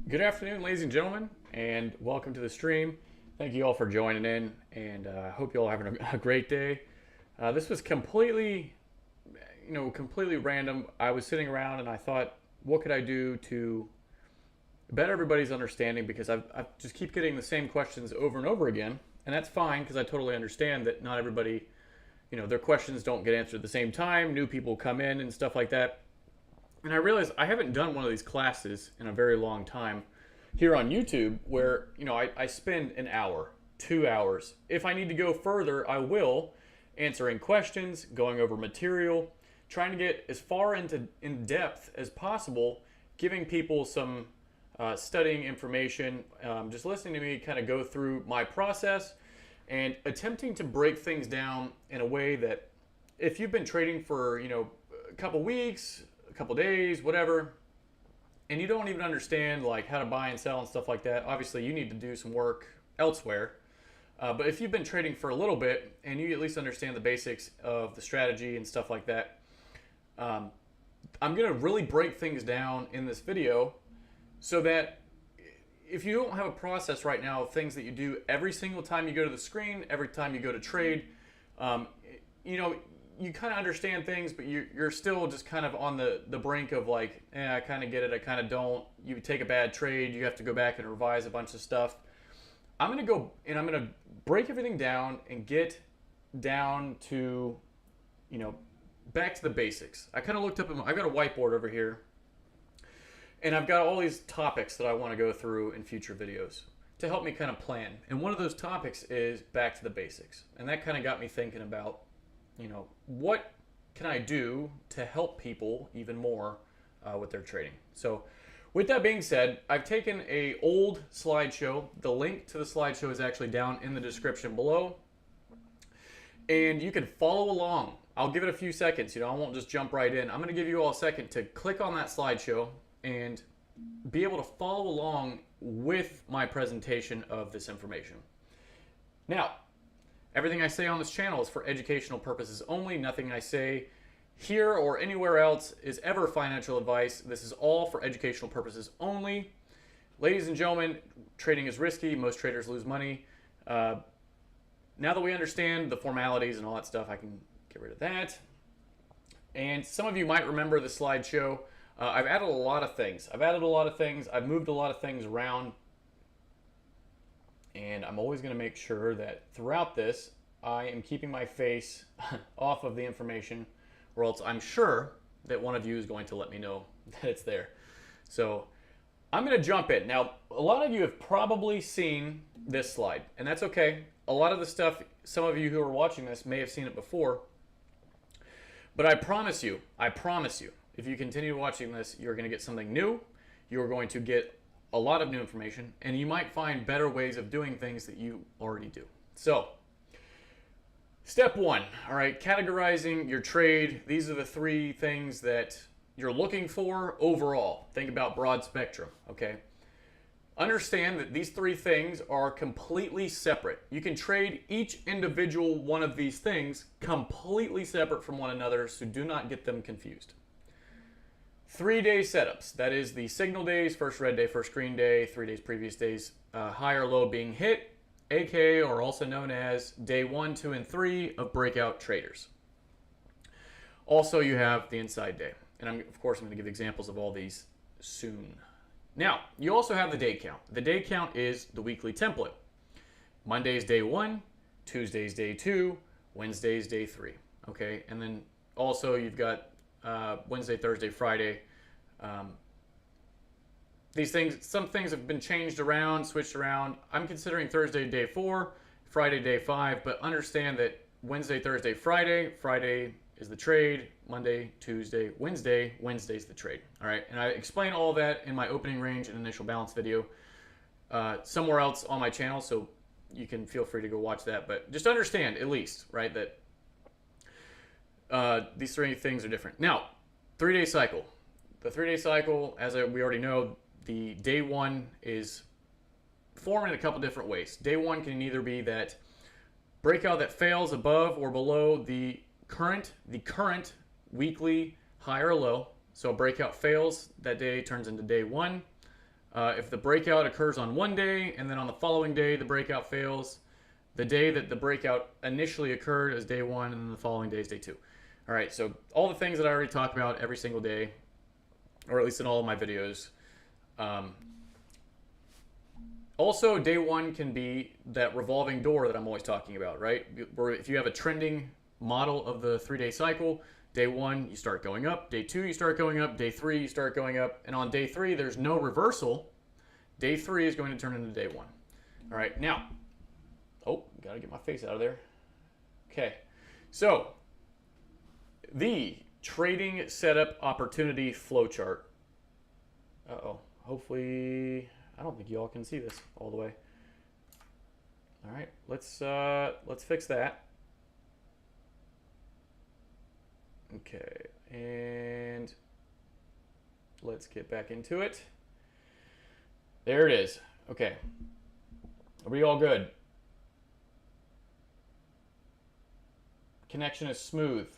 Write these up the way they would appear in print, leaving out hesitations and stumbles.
Good afternoon, ladies and gentlemen, and welcome to the stream. Thank you all for joining in, and I hope you all are having a great day. This was completely random. I was sitting around and I thought, what could I do to better everybody's understanding? Because I just keep getting the same questions over and over again, and that's fine because I totally understand that not everybody, their questions don't get answered at the same time. New people come in and stuff like that. And I realized I haven't done one of these classes in a very long time here on YouTube where, I spend an hour, 2 hours. If I need to go further, I will, answering questions, going over material, trying to get as far in depth as possible, giving people some studying information, just listening to me kind of go through my process and attempting to break things down in a way that if you've been trading for, a couple weeks, couple days, whatever, and you don't even understand like how to buy and sell and stuff like that, obviously you need to do some work elsewhere. But if you've been trading for a little bit and you at least understand the basics of the strategy and stuff like that, I'm going to really break things down in this video so that if you don't have a process right now of things that you do every single time you go to the screen, every time you go to trade, you kind of understand things, but you're still just kind of on the brink of like, I kind of get it, I kind of don't. You take a bad trade, you have to go back and revise a bunch of stuff. I'm going to go and I'm going to break everything down and get down to, back to the basics. I kind of looked up, I've got a whiteboard over here, and I've got all these topics that I want to go through in future videos to help me kind of plan. And one of those topics is back to the basics. And that kind of got me thinking about, what can I do to help people even more with their trading? So with that being said, I've taken a old slideshow. The link to the slideshow is actually down in the description below. And you can follow along. I'll give it a few seconds. I won't just jump right in. I'm going to give you all a second to click on that slideshow and be able to follow along with my presentation of this information. Now, everything I say on this channel is for educational purposes only. Nothing I say here or anywhere else is ever financial advice. This is all for educational purposes only. Ladies and gentlemen, trading is risky. Most traders lose money. Now that we understand the formalities and all that stuff, I can get rid of that. And some of you might remember the slideshow. I've added a lot of things. I've moved a lot of things around. And I'm always going to make sure that throughout this, I am keeping my face off of the information, or else I'm sure that one of you is going to let me know that it's there. So I'm going to jump in. Now, a lot of you have probably seen this slide, and that's okay. A lot of the stuff, some of you who are watching this may have seen it before. But I promise you, if you continue watching this, you're going to get something new. You're going to get a lot of new information, and you might find better ways of doing things that you already do. So, step one, all right, categorizing your trade. These are the three things that you're looking for overall. Think about broad spectrum, okay? Understand that these three things are completely separate. You can trade each individual one of these things completely separate from one another, so do not get them confused. 3-day setups. That is the signal days, first red day, first green day, 3 days previous days, high or low being hit, aka or also known as day 1, 2, and 3 of breakout traders. Also, you have the inside day. And of course, I'm going to give examples of all these soon. Now, you also have the day count. The day count is the weekly template. Monday's day 1, Tuesday's day 2, Wednesday's day 3. Okay, and then also you've got Wednesday, Thursday, Friday. These things, some things have been changed around, switched around. I'm considering Thursday day 4, Friday day 5, but understand that Wednesday, Thursday, Friday is the trade, Monday, Tuesday, Wednesday's the trade. All right, and I explain all that in my opening range and initial balance video somewhere else on my channel, so you can feel free to go watch that. But just understand at least, right, that these three things are different. Now, 3-day cycle. The 3-day cycle, as we already know, the day 1 is formed in a couple different ways. Day 1 can either be that breakout that fails above or below the current weekly high or low. So a breakout fails that day, turns into day 1. If the breakout occurs on one day and then on the following day the breakout fails, the day that the breakout initially occurred is day one, and then the following day is day two. All right, so all the things that I already talk about every single day, or at least in all of my videos. Also, day one can be that revolving door that I'm always talking about, right? Where if you have a trending model of the 3-day cycle, day one, you start going up. Day two, you start going up. Day three, you start going up. And on day three, there's no reversal. Day three is going to turn into day one. All right, now, oh, gotta get my face out of there. Okay, so the trading setup opportunity flowchart. Uh-oh, hopefully, I don't think you all can see this all the way. All right, let's fix that. Okay, and let's get back into it. There it is. Okay, are we all good? Connection is smooth.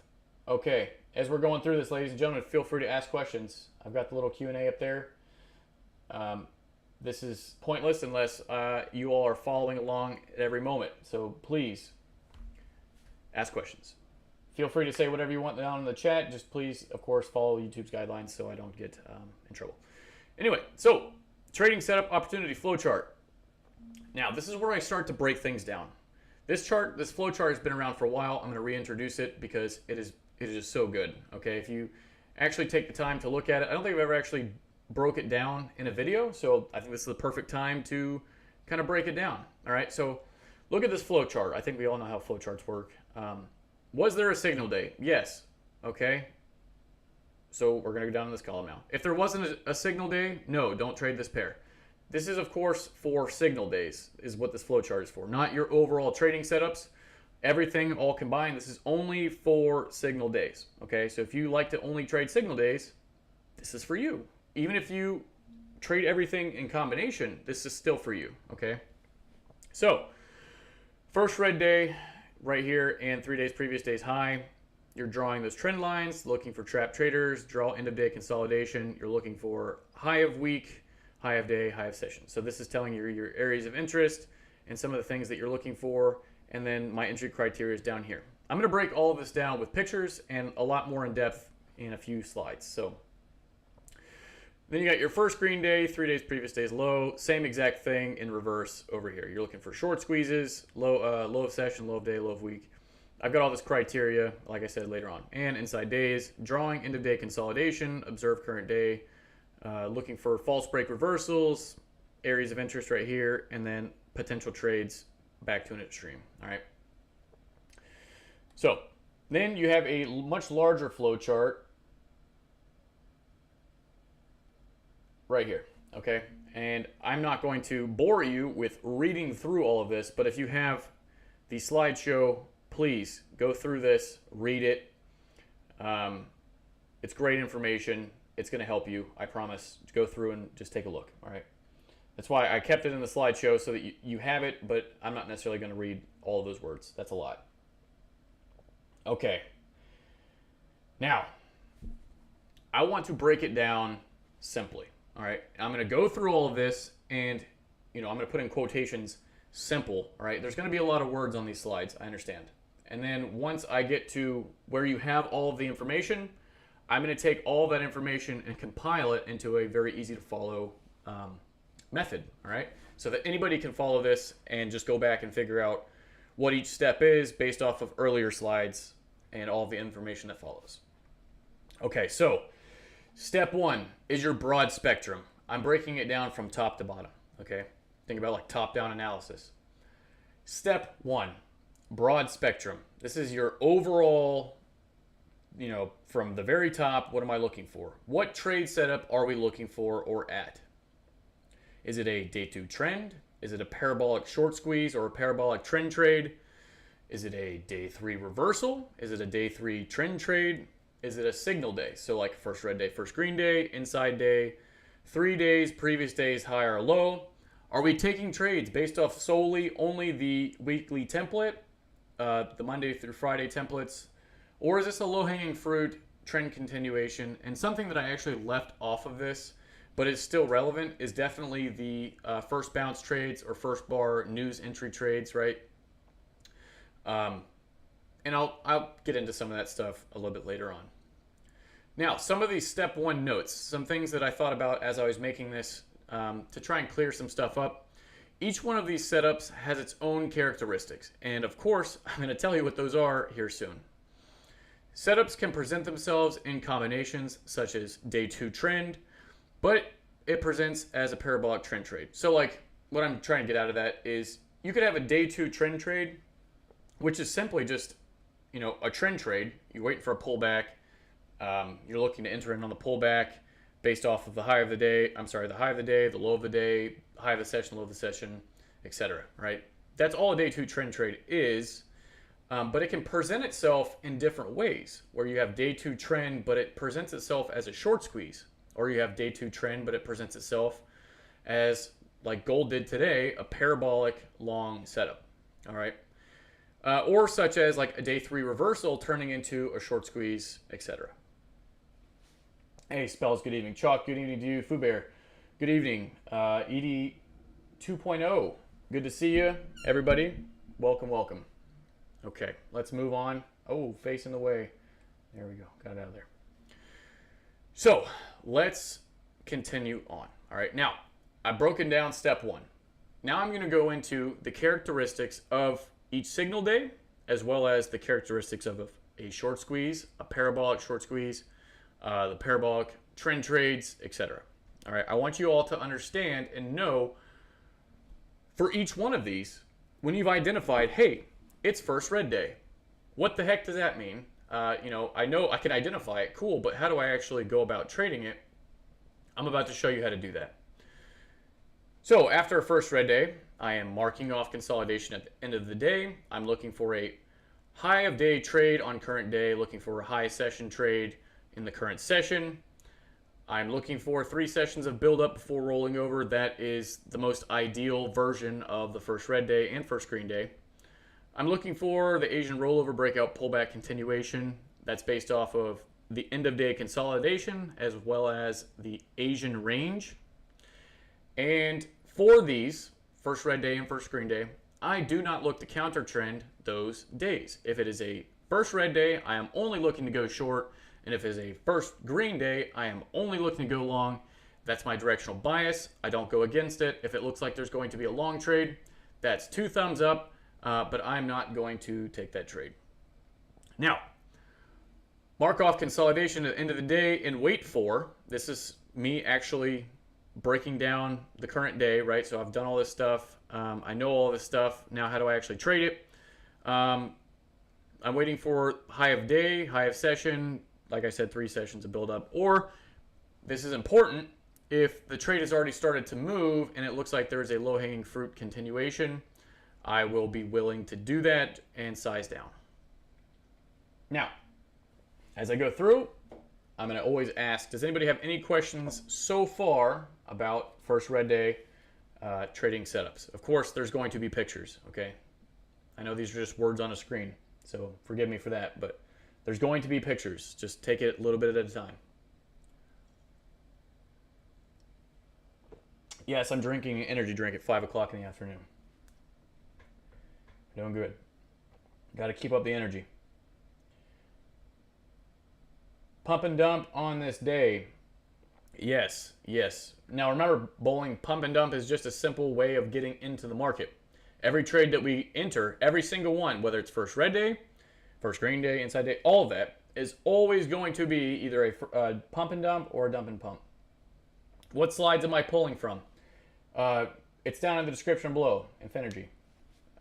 Okay, as we're going through this, ladies and gentlemen, feel free to ask questions. I've got the little Q&A up there. This is pointless unless you all are following along at every moment. So please ask questions. Feel free to say whatever you want down in the chat. Just please, of course, follow YouTube's guidelines so I don't get in trouble. Anyway, so trading setup opportunity flowchart. Now, this is where I start to break things down. This flow chart has been around for a while. I'm going to reintroduce it because it is just so good. Okay, if you actually take the time to look at it, I don't think I've ever actually broke it down in a video, so I think this is the perfect time to kind of break it down. All right, so look at this flow chart. I think we all know how flow charts work. Was there a signal day? Yes. Okay, so we're going to go down in this column now. If there wasn't a signal day, no, don't trade this pair. This is, of course, for signal days, is what this flow chart is for, not your overall trading setups. Everything all combined, this is only for signal days. Okay, so if you like to only trade signal days, this is for you. Even if you trade everything in combination, this is still for you. Okay, so first red day right here and 3 days previous day's high. You're drawing those trend lines, looking for trap traders, draw end of day consolidation. You're looking for high of week, high of day, high of session. So this is telling you your areas of interest and some of the things that you're looking for. And then my entry criteria is down here. I'm going to break all of this down with pictures and a lot more in depth in a few slides. So then you got your first green day, 3 days previous day's low, same exact thing in reverse over here. You're looking for short squeezes, low of session, low of day, low of week. I've got all this criteria, like I said, later on. And inside days, drawing end of day consolidation, observe current day, looking for false break reversals, areas of interest right here, and then potential trades back to an extreme. All right. So then you have a much larger flow chart right here. Okay. And I'm not going to bore you with reading through all of this, but if you have the slideshow, please go through this, read it. It's great information. It's going to help you, I promise. Go through and just take a look, all right? That's why I kept it in the slideshow so that you have it, but I'm not necessarily going to read all of those words. That's a lot. Okay. Now, I want to break it down simply, all right? I'm going to go through all of this and, I'm going to put in quotations simple, all right? There's going to be a lot of words on these slides, I understand. And then once I get to where you have all of the information, I'm going to take all that information and compile it into a very easy to follow method, all right? So that anybody can follow this and just go back and figure out what each step is based off of earlier slides and all the information that follows. Okay, so step one is your broad spectrum. I'm breaking it down from top to bottom, okay? Think about like top-down analysis. Step one, broad spectrum. This is your overall, from the very top, what am I looking for? What trade setup are we looking for or at? Is it a day two trend? Is it a parabolic short squeeze or a parabolic trend trade? Is it a day three reversal? Is it a day three trend trade? Is it a signal day? So like first red day, first green day, inside day, 3 days, previous days, high or low. Are we taking trades based off solely only the weekly template, the Monday through Friday templates? Or is this a low-hanging fruit trend continuation? And something that I actually left off of this, but it's still relevant, is definitely the first bounce trades or first bar news entry trades, right? And I'll get into some of that stuff a little bit later on. Now, some of these step one notes, some things that I thought about as I was making this to try and clear some stuff up. Each one of these setups has its own characteristics, and of course, I'm going to tell you what those are here soon. Setups can present themselves in combinations such as day 2 trend, but it presents as a parabolic trend trade. So like what I'm trying to get out of that is you could have a day 2 trend trade, which is simply just, you know, a trend trade. You're waiting for a pullback. You're looking to enter in on the pullback based off of the high of the day. I'm sorry, the high of the day, the low of the day, high of the session, low of the session, etc. Right? That's all a day 2 trend trade is. But it can present itself in different ways, where you have day 2 trend, but it presents itself as a short squeeze, or you have day 2 trend, but it presents itself as, like gold did today, a parabolic long setup. All right. Or such as like a day 3 reversal turning into a short squeeze, etc. Hey, Spells, good evening. Chalk, good evening to you. Foo Bear, good evening. Edie 2.0, good to see you, everybody. Welcome, welcome. Okay, let's move on. Oh, facing the way. There we go. Got it out of there. So let's continue on. All right, now I've broken down step 1. Now I'm going to go into the characteristics of each signal day, as well as the characteristics of a short squeeze, a parabolic short squeeze, the parabolic trend trades, etc. All right, I want you all to understand and know for each one of these, when you've identified, hey, it's first red day. What the heck does that mean? You know I can identify it, cool, but how do I actually go about trading it? I'm about to show you how to do that. So after a first red day, I am marking off consolidation at the end of the day. I'm looking for a high of day trade on current day, looking for a high session trade in the current session. I'm looking for 3 sessions of build up before rolling over. That is the most ideal version of the first red day and first green day. I'm looking for the Asian rollover breakout pullback continuation. That's based off of the end of day consolidation as well as the Asian range. And for these, first red day and first green day, I do not look to counter trend those days. If it is a first red day, I am only looking to go short. And if it is a first green day, I am only looking to go long. That's my directional bias. I don't go against it. If it looks like there's going to be a long trade, that's 2 thumbs up. But I'm not going to take that trade. Now, mark off consolidation at the end of the day and wait for, this is me actually breaking down the current day, right? So I've done all this stuff. I know all this stuff. Now, how do I actually trade it? I'm waiting for high of day, high of session, like I said, 3 sessions of build up. Or, this is important, if the trade has already started to move and it looks like there's a low-hanging fruit continuation, I will be willing to do that and size down. Now, as I go through, I'm going to always ask, does anybody have any questions so far about first red day trading setups? Of course, there's going to be pictures, okay? I know these are just words on a screen, so forgive me for that, but there's going to be pictures. Just take it a little bit at a time. Yes, I'm drinking an energy drink at 5 o'clock in the afternoon. Doing good. Got to keep up the energy. Pump and dump on this day. Yes, yes. Now remember, bowling pump and dump is just a simple way of getting into the market. Every trade that we enter, every single one, whether it's first red day, first green day, inside day, all of that is always going to be either a pump and dump or a dump and pump. What slides am I pulling from? It's down in the description below, Infinergy.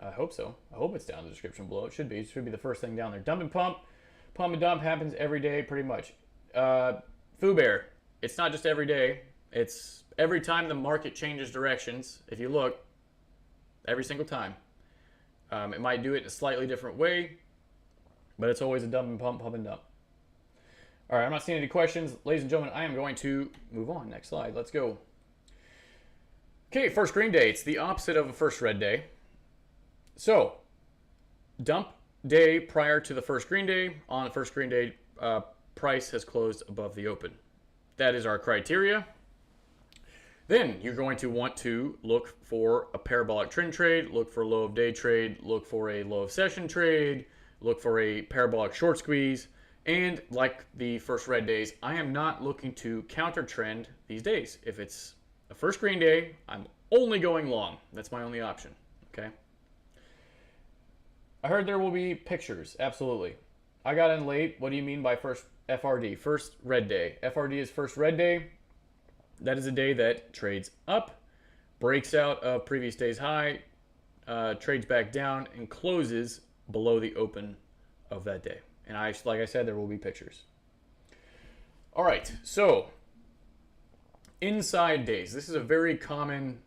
I hope so. I hope it's down in the description below. It should be. It should be the first thing down there. Dump and pump. Pump and dump happens every day pretty much. Foo Bear. It's not just every day. It's every time the market changes directions. If you look, every single time. It might do it in a slightly different way, but it's always a dump and pump, pump and dump. All right, I'm not seeing any questions. Ladies and gentlemen, I am going to move on. Next slide. Let's go. Okay, first green day. It's the opposite of a first red day. So, dump day prior to the first green day. On the first green day, price has closed above the open. That is our criteria. Then you're going to want to look for a parabolic trend trade, look for a low of day trade, look for a low of session trade, look for a parabolic short squeeze. And like the first red days, I am not looking to counter trend these days. If it's a first green day, I'm only going long. That's my only option. Okay. I heard there will be pictures. Absolutely. I got in late. What do you mean by first FRD? First red day. FRD is first red day. That is a day that trades up, breaks out of previous day's high, trades back down, and closes below the open of that day. And like I said, there will be pictures. All right, so inside days. This is a very common,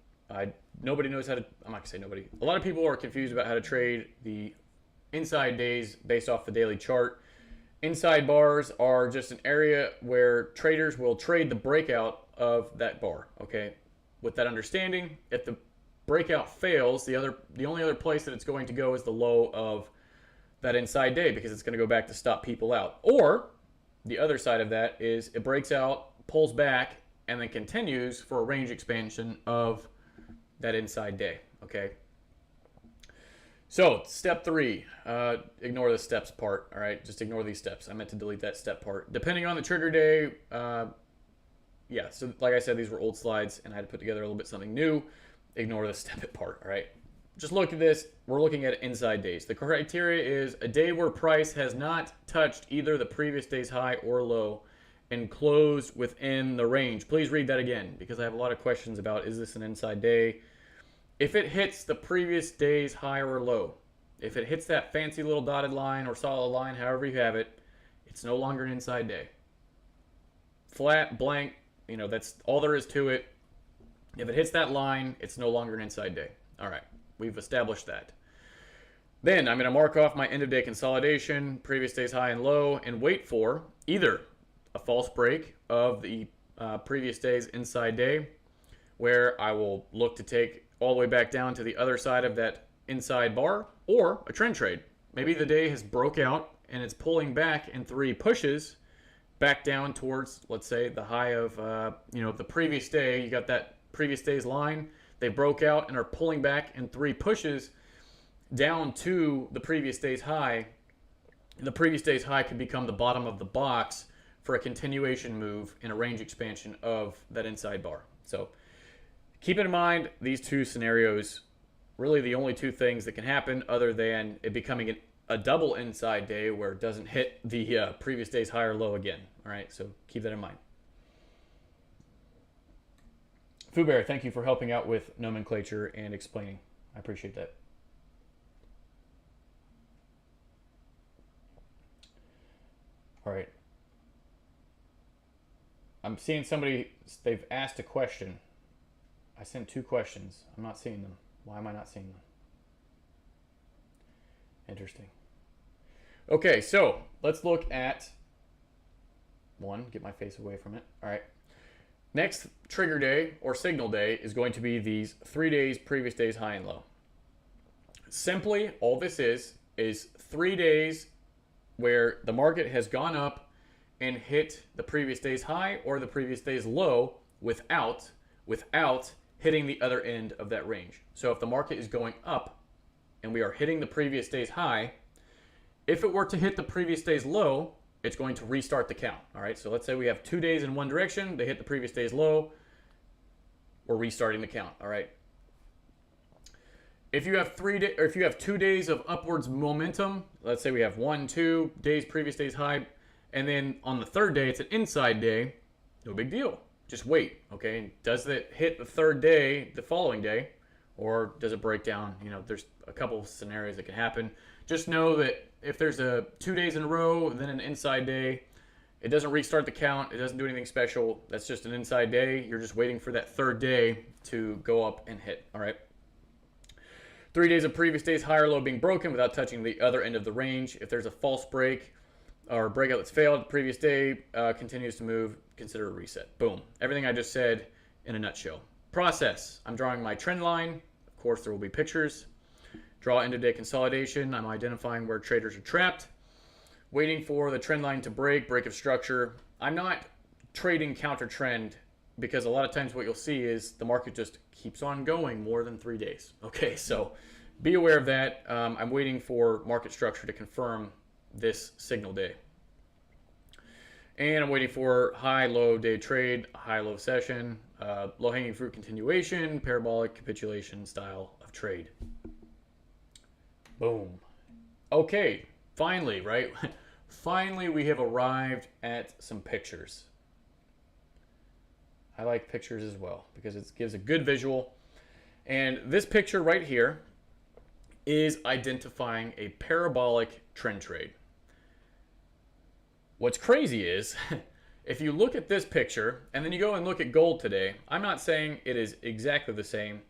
nobody knows how to, I'm not going to say nobody. A lot of people are confused about how to trade the inside days based off the daily chart. Inside bars are just an area where traders will trade the breakout of that bar, okay? With that understanding, if the breakout fails, the only other place that it's going to go is the low of that inside day, because it's going to go back to stop people out. Or the other side of that is it breaks out, pulls back, and then continues for a range expansion of that inside day, okay? So step 3, ignore the steps part, all right? Just ignore these steps. I meant to delete that step part. Depending on the trigger day, yeah, so like I said, these were old slides, and I had to put together a little bit something new. Ignore the step it part, all right? Just look at this. We're looking at inside days. The criteria is a day where price has not touched either the previous day's high or low and closed within the range. Please read that again, because I have a lot of questions about, is this an inside day? If it hits the previous day's high or low, if it hits that fancy little dotted line or solid line, however you have it, it's no longer an inside day. Flat, blank, you know, that's all there is to it. If it hits that line, it's no longer an inside day. All right, we've established that. Then I'm going to mark off my end of day consolidation, previous day's high and low, and wait for either a false break of the previous day's inside day, where I will look to take all the way back down to the other side of that inside bar, or a trend trade. Maybe the day has broke out and it's pulling back in 3 pushes back down towards, let's say, the high of the previous day. You got that previous day's line. They broke out and are pulling back in 3 pushes down to the previous day's high. And the previous day's high could become the bottom of the box for a continuation move in a range expansion of that inside bar. So keep in mind these 2 scenarios, really the only 2 things that can happen other than it becoming a double inside day where it doesn't hit the previous day's high or low again. All right, so keep that in mind. Fubear, thank you for helping out with nomenclature and explaining. I appreciate that. All right. I'm seeing somebody, they've asked a question. I sent 2 questions. I'm not seeing them. Why am I not seeing them? Interesting. Okay, so let's look at one. Get my face away from it. All right. Next trigger day or signal day is going to be these 3 days, previous day's high and low. Simply, all this is 3 days where the market has gone up and hit the previous day's high or the previous day's low without hitting the other end of that range. So if the market is going up and we are hitting the previous day's high, if it were to hit the previous day's low, it's going to restart the count. All right, so let's say we have 2 days in one direction, they hit the previous day's low, we're restarting the count. All right. If you have 2 days of upwards momentum, let's say we have 1, 2 days, previous day's high, and then on the 3rd day, it's an inside day, no big deal. Just wait, okay? Does it hit the 3rd day, the following day, or does it break down? You know, there's a couple of scenarios that can happen. Just know that if there's 2 days in a row, then an inside day, it doesn't restart the count. It doesn't do anything special. That's just an inside day. You're just waiting for that 3rd day to go up and hit, all right? 3 days of previous day's high or low being broken without touching the other end of the range. If there's a false break or breakout that's failed, the previous day continues to move, consider a reset. Boom. Everything I just said in a nutshell. Process. I'm drawing my trend line. Of course, there will be pictures. Draw end of day consolidation. I'm identifying where traders are trapped. Waiting for the trend line to break of structure. I'm not trading counter trend because a lot of times what you'll see is the market just keeps on going more than 3 days. Okay, so be aware of that. I'm waiting for market structure to confirm this signal day. And I'm waiting for high-low day trade, high-low session, low-hanging fruit continuation, parabolic capitulation style of trade. Boom. Okay, finally, right? Finally, we have arrived at some pictures. I like pictures as well because it gives a good visual. And this picture right here is identifying a parabolic trend trade. What's crazy is if you look at this picture and then you go and look at gold today, I'm not saying it is exactly the same,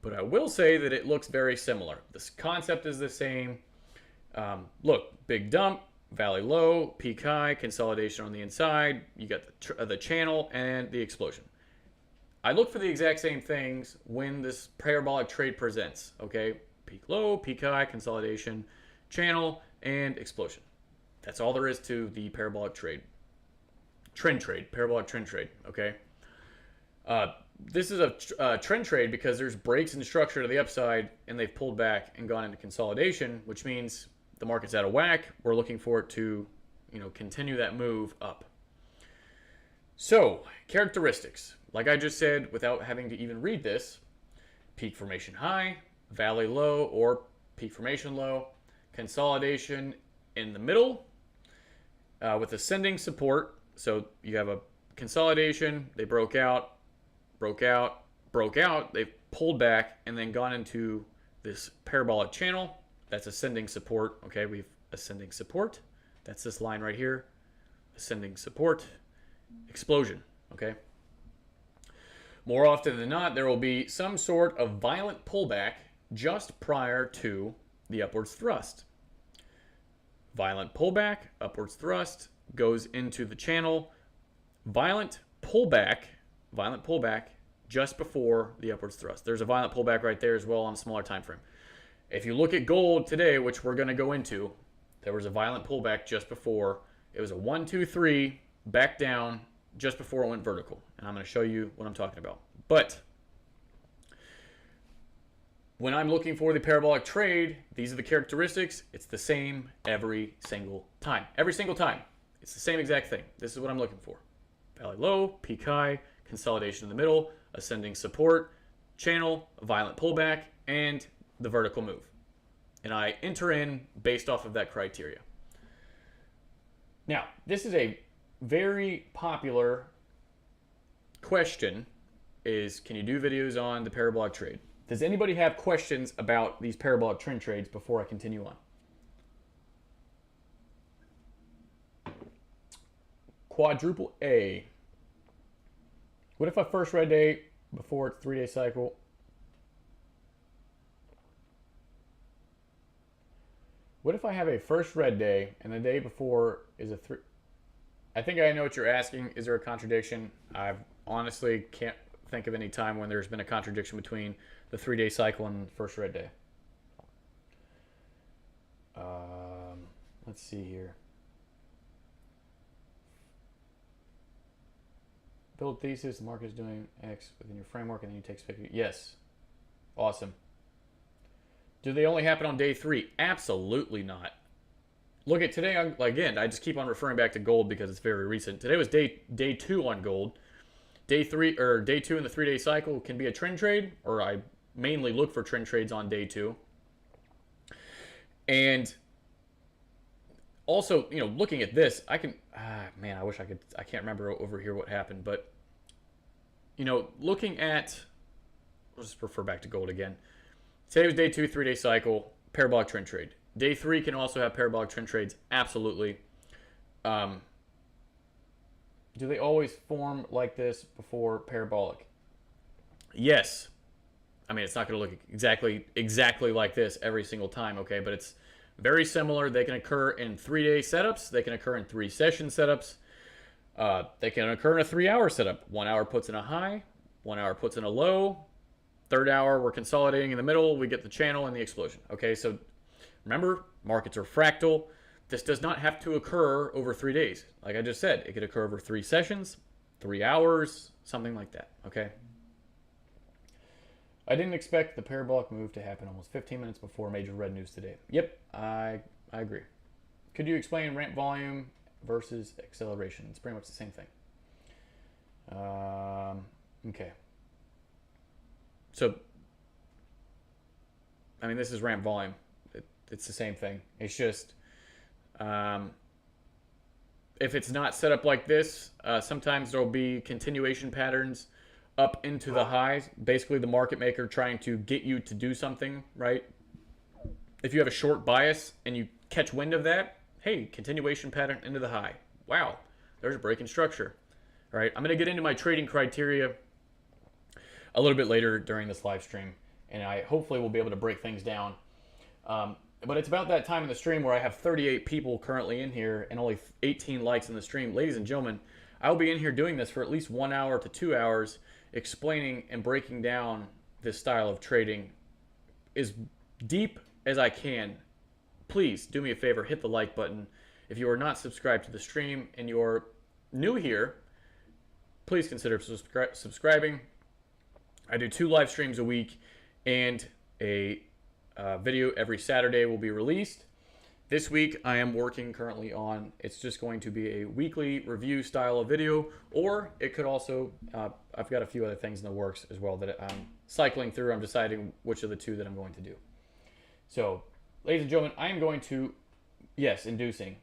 but I will say that it looks very similar. This concept is the same. Look, big dump, valley low, peak high, consolidation on the inside. You got the channel and the explosion. I look for the exact same things when this parabolic trade presents, okay? Peak low, peak high, consolidation, channel, and explosion. That's all there is to the parabolic trade. Parabolic trend trade, okay? This is a trend trade because there's breaks in structure to the upside and they've pulled back and gone into consolidation, which means the market's out of whack. We're looking for it to, continue that move up. So, characteristics. Like I just said, without having to even read this, peak formation high, valley low, or peak formation low, consolidation in the middle, with ascending support. So you have a consolidation, they broke out, they've pulled back, and then gone into this parabolic channel. That's ascending support. Okay, we've ascending support. That's this line right here. Ascending support, explosion. Okay. More often than not, there will be some sort of violent pullback just prior to the upwards thrust. Violent pullback, upwards thrust, goes into the channel. Violent pullback just before the upwards thrust. There's a violent pullback right there as well on a smaller time frame. If you look at gold today, which we're going to go into, there was a violent pullback just before. It was a 1, 2, 3 back down just before it went vertical. And I'm going to show you what I'm talking about. But when I'm looking for the parabolic trade, these are the characteristics. It's the same every single time. Every single time. It's the same exact thing. This is what I'm looking for. Valley low, peak high, consolidation in the middle, ascending support, channel, violent pullback, and the vertical move. And I enter in based off of that criteria. Now, this is a very popular question is, can you do videos on the parabolic trade? Does anybody have questions about these parabolic trend trades before I continue on? Quadruple A. What if I first red day before it's 3-day cycle? What if I have a first red day and the day before is a 3? I think I know what you're asking. Is there a contradiction? I honestly can't think of any time when there's been a contradiction between the 3-day cycle and the first red day. Let's see here. Build thesis, the market is doing X within your framework, and then you take 50. Yes. Awesome. Do they only happen on day 3? Absolutely not. Look at today, again, I just keep on referring back to gold because it's very recent. Today was day 2 on gold. Day 2 in the 3-day cycle can be a trend trade, or I mainly look for trend trades on day 2. And also, looking at this, I can, man, I wish I could, I can't remember over here what happened, but, looking at, let's just refer back to gold again. Today was day 2, 3-day cycle, parabolic trend trade. Day 3 can also have parabolic trend trades, absolutely. Do they always form like this before parabolic? Yes. I mean, it's not going to look exactly like this every single time, okay? But it's very similar. They can occur in 3-day setups. They can occur in 3-session setups. They can occur in a 3-hour setup. 1 hour puts in a high. 1 hour puts in a low. 3rd hour, we're consolidating in the middle. We get the channel and the explosion. Okay, so remember, markets are fractal. This does not have to occur over 3 days. Like I just said, it could occur over 3 sessions, 3 hours, something like that, okay? I didn't expect the parabolic move to happen almost 15 minutes before major red news today. Yep, I agree. Could you explain ramp volume versus acceleration? It's pretty much the same thing. Okay. So, I mean, this is ramp volume. It's the same thing. It's just, if it's not set up like this, sometimes there'll be continuation patterns up into the highs. Basically, the market maker trying to get you to do something, right? If you have a short bias and you catch wind of that, hey, continuation pattern into the high. Wow, there's a break in structure. All right, I'm going to get into my trading criteria a little bit later during this live stream, and I hopefully will be able to break things down. But it's about that time in the stream where I have 38 people currently in here and only 18 likes in the stream. Ladies and gentlemen, I'll be in here doing this for at least 1 hour to 2 hours, explaining and breaking down this style of trading as deep as I can. Please do me a favor, hit the like button. If you are not subscribed to the stream and you're new here, please consider subscribing. I do 2 live streams a week, and a video every Saturday will be released. This week I am working currently on, it's just going to be a weekly review style of video, or it could also, I've got a few other things in the works as well that I'm cycling through. I'm deciding which of the 2 that I'm going to do. So, ladies and gentlemen, I am going to, yes, inducing.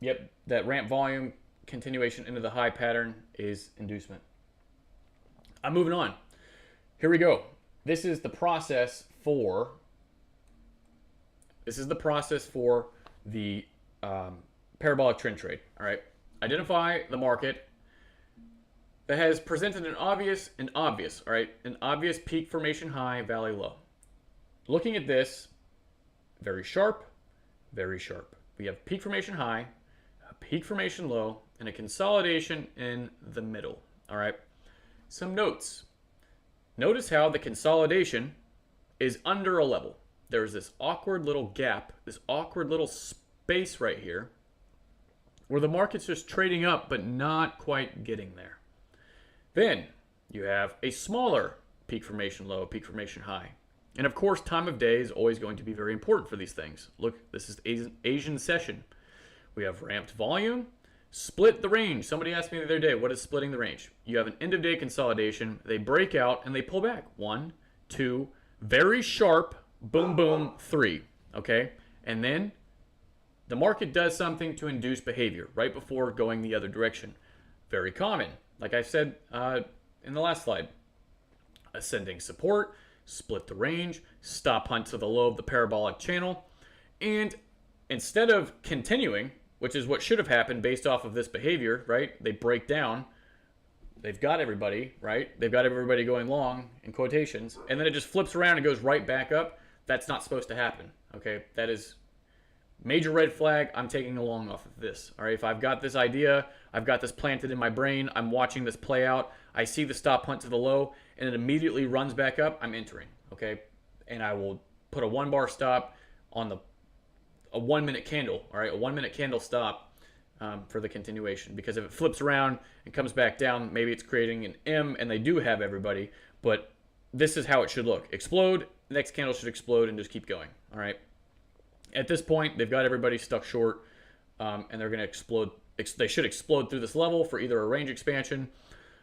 Yep, that ramp volume continuation into the high pattern is inducement. I'm moving on. Here we go. This is the process for the parabolic trend trade. All right. Identify the market that has presented an obvious, all right, an obvious peak formation high, valley low. Looking at this, very sharp, very sharp. We have peak formation high, a peak formation low, and a consolidation in the middle. All right. Some notes. Notice how the consolidation is under a level. There's this awkward little gap, this awkward little space right here where the market's just trading up but not quite getting there. Then you have a smaller peak formation low, peak formation high. And of course, time of day is always going to be very important for these things. Look, this is Asian session. We have ramped volume, split the range. Somebody asked me the other day, what is splitting the range? You have an end of day consolidation. They break out and they pull back. 1, 2, very sharp, boom, boom, 3. Okay? And then the market does something to induce behavior right before going the other direction. Very common. Like I said in the last slide. Ascending support, split the range, stop hunt to the low of the parabolic channel. And instead of continuing, which is what should have happened based off of this behavior, right? They break down. They've got everybody, right? They've got everybody going long in quotations. And then it just flips around and goes right back up. That's not supposed to happen, okay? That is major red flag. I'm taking a long off of this, all right? If I've got this idea, I've got this planted in my brain, I'm watching this play out, I see the stop hunt to the low, and it immediately runs back up, I'm entering, okay? And I will put a 1 bar stop on a 1 minute candle, all right? A 1 minute candle stop for the continuation, because if it flips around and comes back down, maybe it's creating an M and they do have everybody, but this is how it should look. Explode, next candle should explode and just keep going, all right? At this point, they've got everybody stuck short and they're going to explode. They should explode through this level for either a range expansion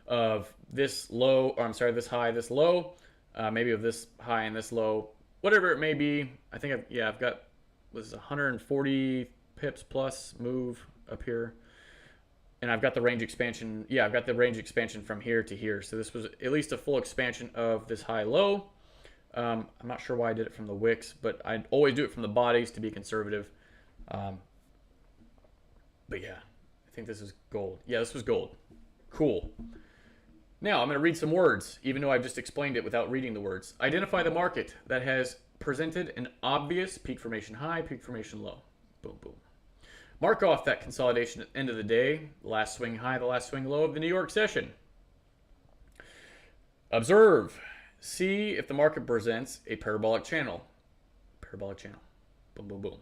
of this low, or I'm sorry, this high, this low, maybe of this high and this low, whatever it may be. I think I've got, this is 140 pips plus move up here. And I've got the range expansion. Yeah, I've got the range expansion from here to here. So this was at least a full expansion of this high low. I'm not sure why I did it from the wicks, but I always do it from the bodies to be conservative. But yeah, I think this is gold. Yeah, this was gold. Cool. Now I'm going to read some words, even though I've just explained it without reading the words. Identify the market that has presented an obvious peak formation high, peak formation low. Boom, boom. Mark off that consolidation at the end of the day, the last swing high, the last swing low of the New York session. Observe. See if the market presents a parabolic channel. Parabolic channel. Boom, boom, boom.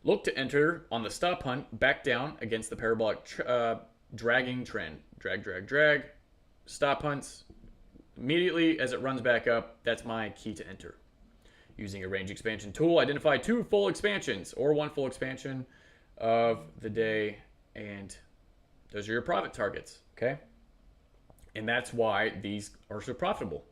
Look to enter on the stop hunt back down against the parabolic dragging trend. drag, drag, drag, stop hunts. Immediately as it runs back up, that's my key to enter. Using a range expansion tool, identify 2 full expansions or 1 full expansion of the day, and those are your profit targets, okay? And that's why these are so profitable.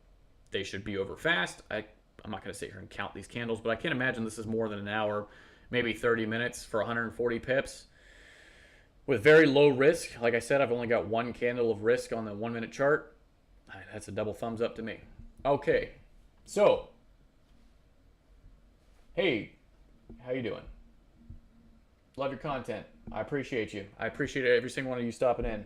They should be over fast. I'm not going to sit here and count these candles, but I can't imagine this is more than an hour, maybe 30 minutes for 140 pips with very low risk. Like I said, I've only got 1 candle of risk on the 1-minute chart. That's a double thumbs up to me. Okay, so, hey, how you doing? Love your content. I appreciate you. I appreciate every single one of you stopping in.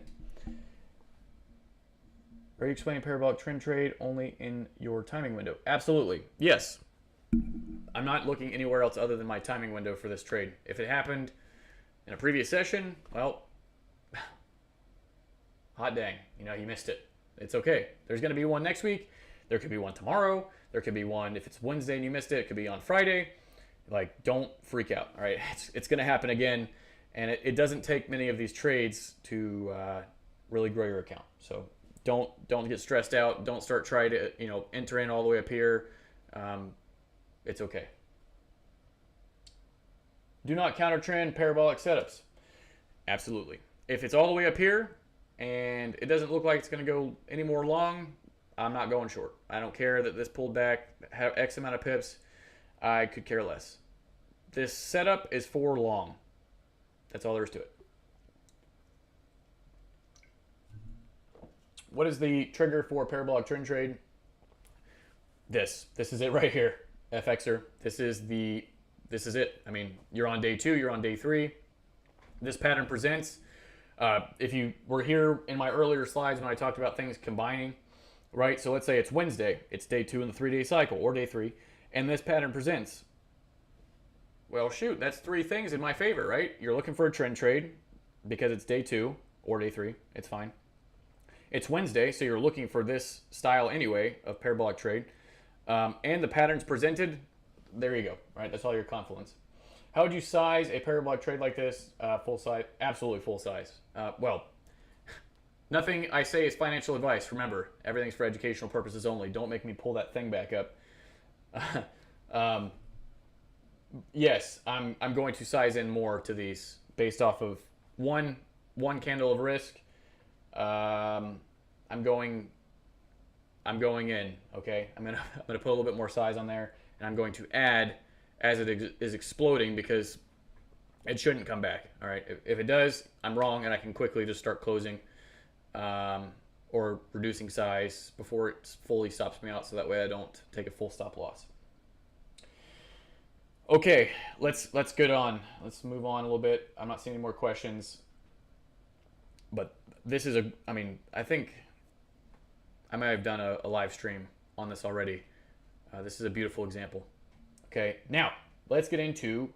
Are you explaining parabolic trend trade only in your timing window? Absolutely. Yes. I'm not looking anywhere else other than my timing window for this trade. If it happened in a previous session, well, hot dang. You know, you missed it. It's okay. There's going to be one next week. There could be one tomorrow. There could be one, if it's Wednesday and you missed it, it could be on Friday. Like, don't freak out, all right? It's going to happen again, and it doesn't take many of these trades to really grow your account. So don't get stressed out. Don't start trying to, you know, enter in all the way up here. It's okay. Do not counter trend parabolic setups. Absolutely. If it's all the way up here and it doesn't look like it's going to go any more long, I'm not going short. I don't care that this pulled back, have X amount of pips. I could care less. This setup is for long. That's all there is to it. What is the trigger for parabolic trend trade? This is it right here, FXer. This is it. I mean, you're on day 2, you're on day 3. This pattern presents. If you were here in my earlier slides when I talked about things combining, right? So let's say it's Wednesday, it's day 2 in the 3-day cycle, or day 3, and this pattern presents. Well, shoot, that's 3 things in my favor, right? You're looking for a trend trade because it's day 2 or day 3. It's fine. It's Wednesday, so you're looking for this style anyway of parabolic trade. And the pattern's presented. There you go, right? That's all your confluence. How would you size a parabolic trade like this? Full size? Absolutely full size. Well, nothing I say is financial advice. Remember, everything's for educational purposes only. Don't make me pull that thing back up. Yes, I'm going to size in more to these based off of one candle of risk. I'm going in. Okay, I'm gonna put a little bit more size on there, and I'm going to add as it is exploding because it shouldn't come back. All right, if it does, I'm wrong, and I can quickly just start closing or reducing size before it fully stops me out, so that way I don't take a full stop loss. Okay, let's get on. Let's move on a little bit. I'm not seeing any more questions, but this is I think I might have done a live stream on this already. This is a beautiful example. Okay, now let's get into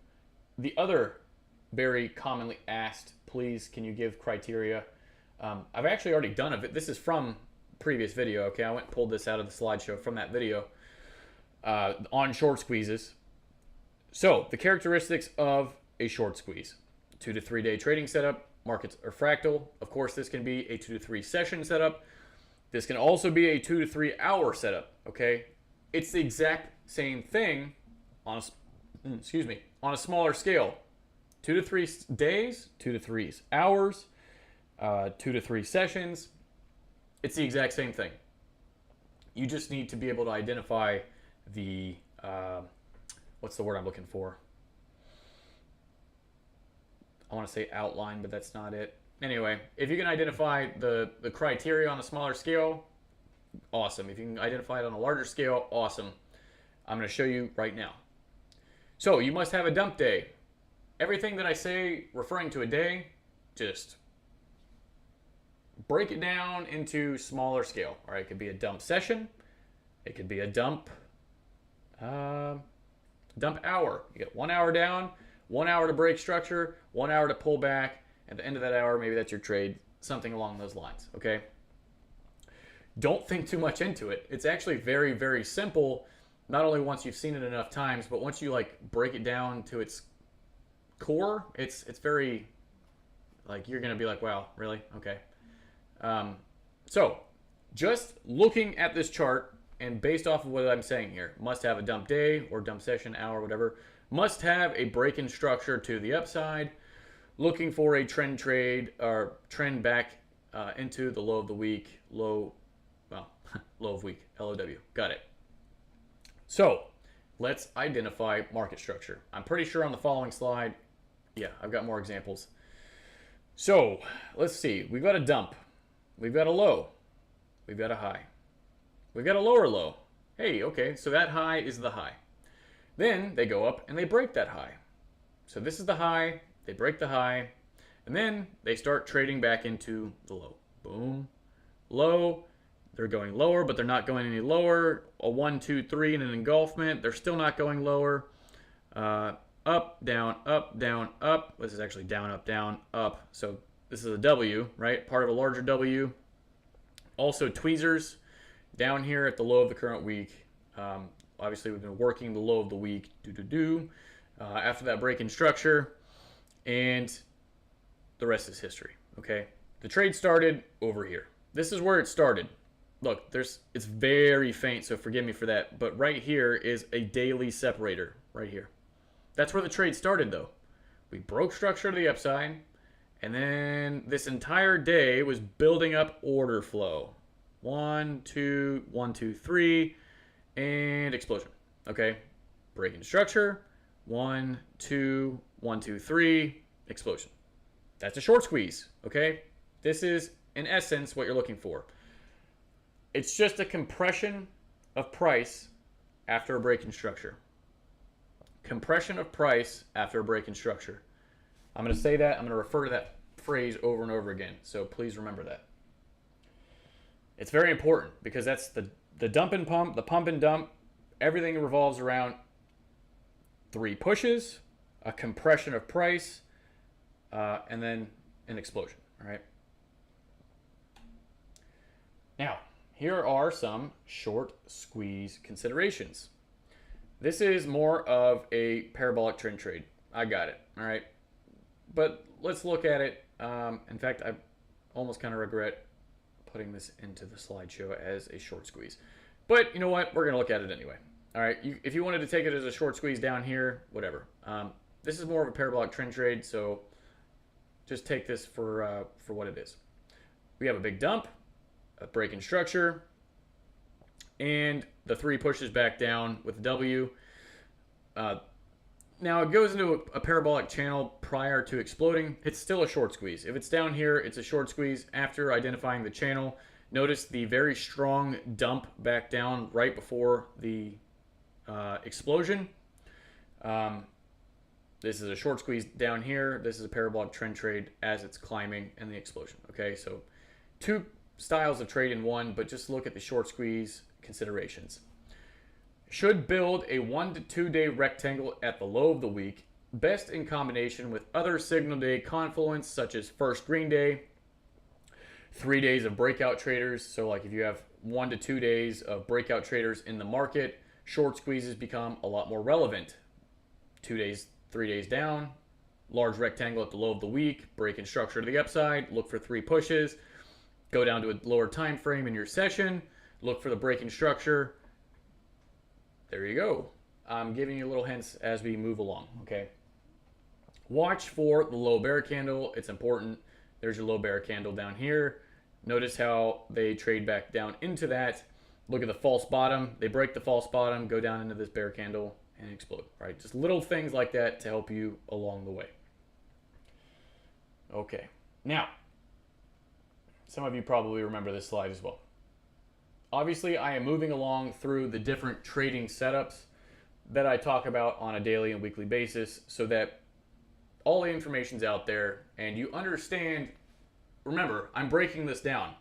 the other very commonly asked, please, can you give criteria? I've actually already done it. This is from previous video. Okay, I went and pulled this out of the slideshow from that video on short squeezes. So the characteristics of a short squeeze: 2 to 3 day trading setup. Markets are fractal. Of course, this can be a 2 to 3 session setup. This can also be a 2 to 3 hour setup. Okay, it's the exact same thing on a smaller scale. 2 to 3 days, 2 to 3 hours, 2 to 3 sessions. It's the exact same thing. You just need to be able to identify the what's the word I'm looking for? I want to say outline, but that's not it. Anyway, if you can identify the criteria on a smaller scale, awesome. If you can identify it on a larger scale, awesome. I'm going to show you right now. So you must have a dump day. Everything that I say referring to a day, just break it down into smaller scale. All right, it could be a dump session. It could be a dump hour. You get 1 hour down, 1 hour to break structure, 1 hour to pull back. At the end of that hour, maybe that's your trade, something along those lines, okay? Don't think too much into it. It's actually very, very simple, not only once you've seen it enough times, but once you like break it down to its core, it's very, like, you're gonna be like, wow, really? Okay. So just looking at this chart and based off of what I'm saying here, must have a dump day or dump session hour, whatever, must have a break-in structure to the upside, looking for a trend trade or trend back into the low of the week, low of week, LOW. Got it. So let's identify market structure. I'm pretty sure on the following slide, yeah, I've got more examples. So let's see. We've got a dump. We've got a low. We've got a high. We've got a lower low. Hey, okay, so that high is the high. Then they go up and they break that high. So this is the high. They break the high. And then they start trading back into the low. Boom. Low. They're going lower, but they're not going any lower. A 1, 2, 3 and an engulfment. They're still not going lower. Up, down, up, down, up. This is actually down, up. So this is a W, right? Part of a larger W. Also tweezers down here at the low of the current week. Obviously, we've been working the low of the week. After that break in structure. And the rest is history, okay? The trade started over here. This is where it started. Look, it's very faint, so forgive me for that. But right here is a daily separator, right here. That's where the trade started, though. We broke structure to the upside, and then this entire day was building up order flow. 1, 2, 1, 2, 3, and explosion. Okay, breaking structure. 1, 2, 1, 2, 3, explosion. That's a short squeeze. Okay, this is in essence what you're looking for. It's just a compression of price after a break in structure. Compression of price after a break in structure. I'm going to say that. I'm going to refer to that phrase over and over again. So please remember that. It's very important because that's the dump and pump, the pump and dump. Everything revolves around 3 pushes, a compression of price, and then an explosion. All right. Now, here are some short squeeze considerations. This is more of a parabolic trend trade. I got it. All right. But let's look at it. In fact, I almost kind of regret putting this into the slideshow as a short squeeze. But you know what? We're going to look at it anyway. All right. If you wanted to take it as a short squeeze down here, whatever. This is more of a parabolic trend trade, so just take this for what it is. We have a big dump, a break in structure, and the 3 pushes back down with W. Now it goes into a parabolic channel prior to exploding. It's still a short squeeze. If it's down here, it's a short squeeze. After identifying the channel, notice the very strong dump back down right before the explosion. This is a short squeeze down here. This is a parabolic trend trade as it's climbing and the explosion. Okay, so 2 styles of trade in one, but just look at the short squeeze considerations. Should build a 1 to 2 day rectangle at the low of the week, best in combination with other signal day confluence such as first green day, 3 days of breakout traders. So like if you have 1 to 2 days of breakout traders in the market, short squeezes become a lot more relevant. 2 days, 3 days down, large rectangle at the low of the week, break in structure to the upside, look for 3 pushes, go down to a lower time frame in your session, look for the break in structure. There you go. I'm giving you little hints as we move along, okay? Watch for the low bear candle. It's important. There's your low bear candle down here. Notice how they trade back down into that. Look at the false bottom. They break the false bottom, go down into this bear candle, and explode, right? Just little things like that to help you along the way. Okay, now, some of you probably remember this slide as well. Obviously, I am moving along through the different trading setups that I talk about on a daily and weekly basis so that all the information's out there and you understand. Remember, I'm breaking this down.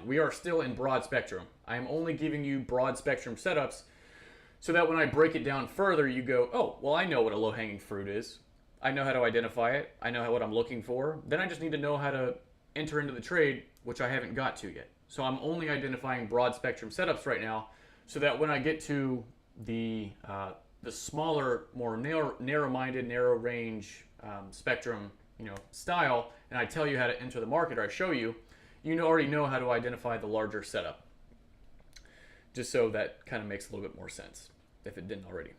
We are still in broad spectrum. I'm only giving you broad spectrum setups so that when I break it down further, you go, oh, well, I know what a low-hanging fruit is. I know how to identify it. I know what I'm looking for. Then I just need to know how to enter into the trade, which I haven't got to yet. So I'm only identifying broad spectrum setups right now so that when I get to the smaller, more narrow-minded, narrow range spectrum, style, and I tell you how to enter the market, or I show you, you already know how to identify the larger setup. Just so that kind of makes a little bit more sense if it didn't already.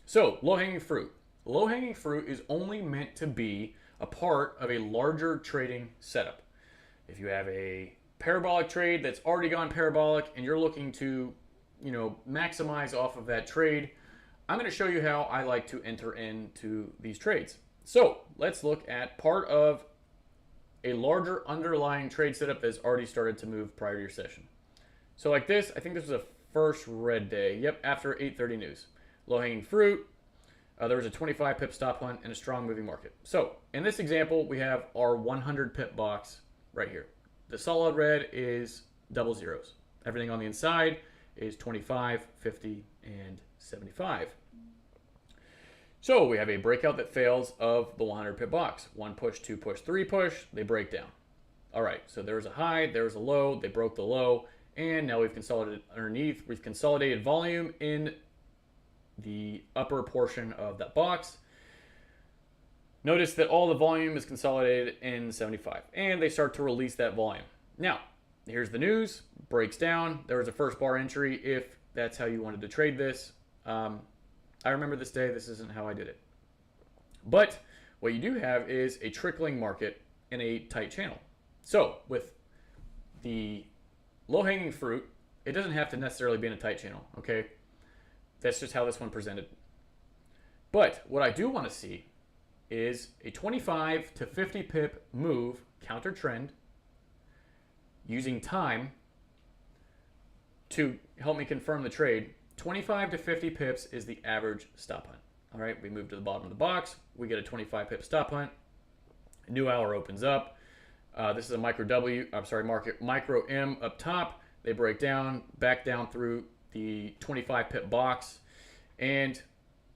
So, low-hanging fruit. Low-hanging fruit is only meant to be a part of a larger trading setup. If you have a parabolic trade that's already gone parabolic and you're looking to, maximize off of that trade, I'm going to show you how I like to enter into these trades. So, let's look at part of a larger underlying trade setup that's already started to move prior to your session. So like this, I think this was a first red day. Yep, after 8:30 news. Low-hanging fruit. There was a 25 pip stop hunt and a strong moving market. So in this example, we have our 100 pip box right here. The solid red is double zeros. Everything on the inside is 25, 50, and 75. So we have a breakout that fails of the 100 pip box. 1 push, 2 push, 3 push, they break down. All right, so there's a high, there's a low, they broke the low, and now we've consolidated underneath. We've consolidated volume in the upper portion of that box. Notice that all the volume is consolidated in 75, and they start to release that volume. Now, here's the news, breaks down. There was a first bar entry if that's how you wanted to trade this. I remember this day, this isn't how I did it. But what you do have is a trickling market in a tight channel. So with the low-hanging fruit, it doesn't have to necessarily be in a tight channel, okay? That's just how this one presented. But what I do want to see is a 25 to 50 pip move counter trend using time to help me confirm the trade. 25 to 50 pips is the average stop hunt. All right, we move to the bottom of the box. We get a 25 pip stop hunt. A new hour opens up. This is a micro M up top. They break down, back down through the 25 pip box, and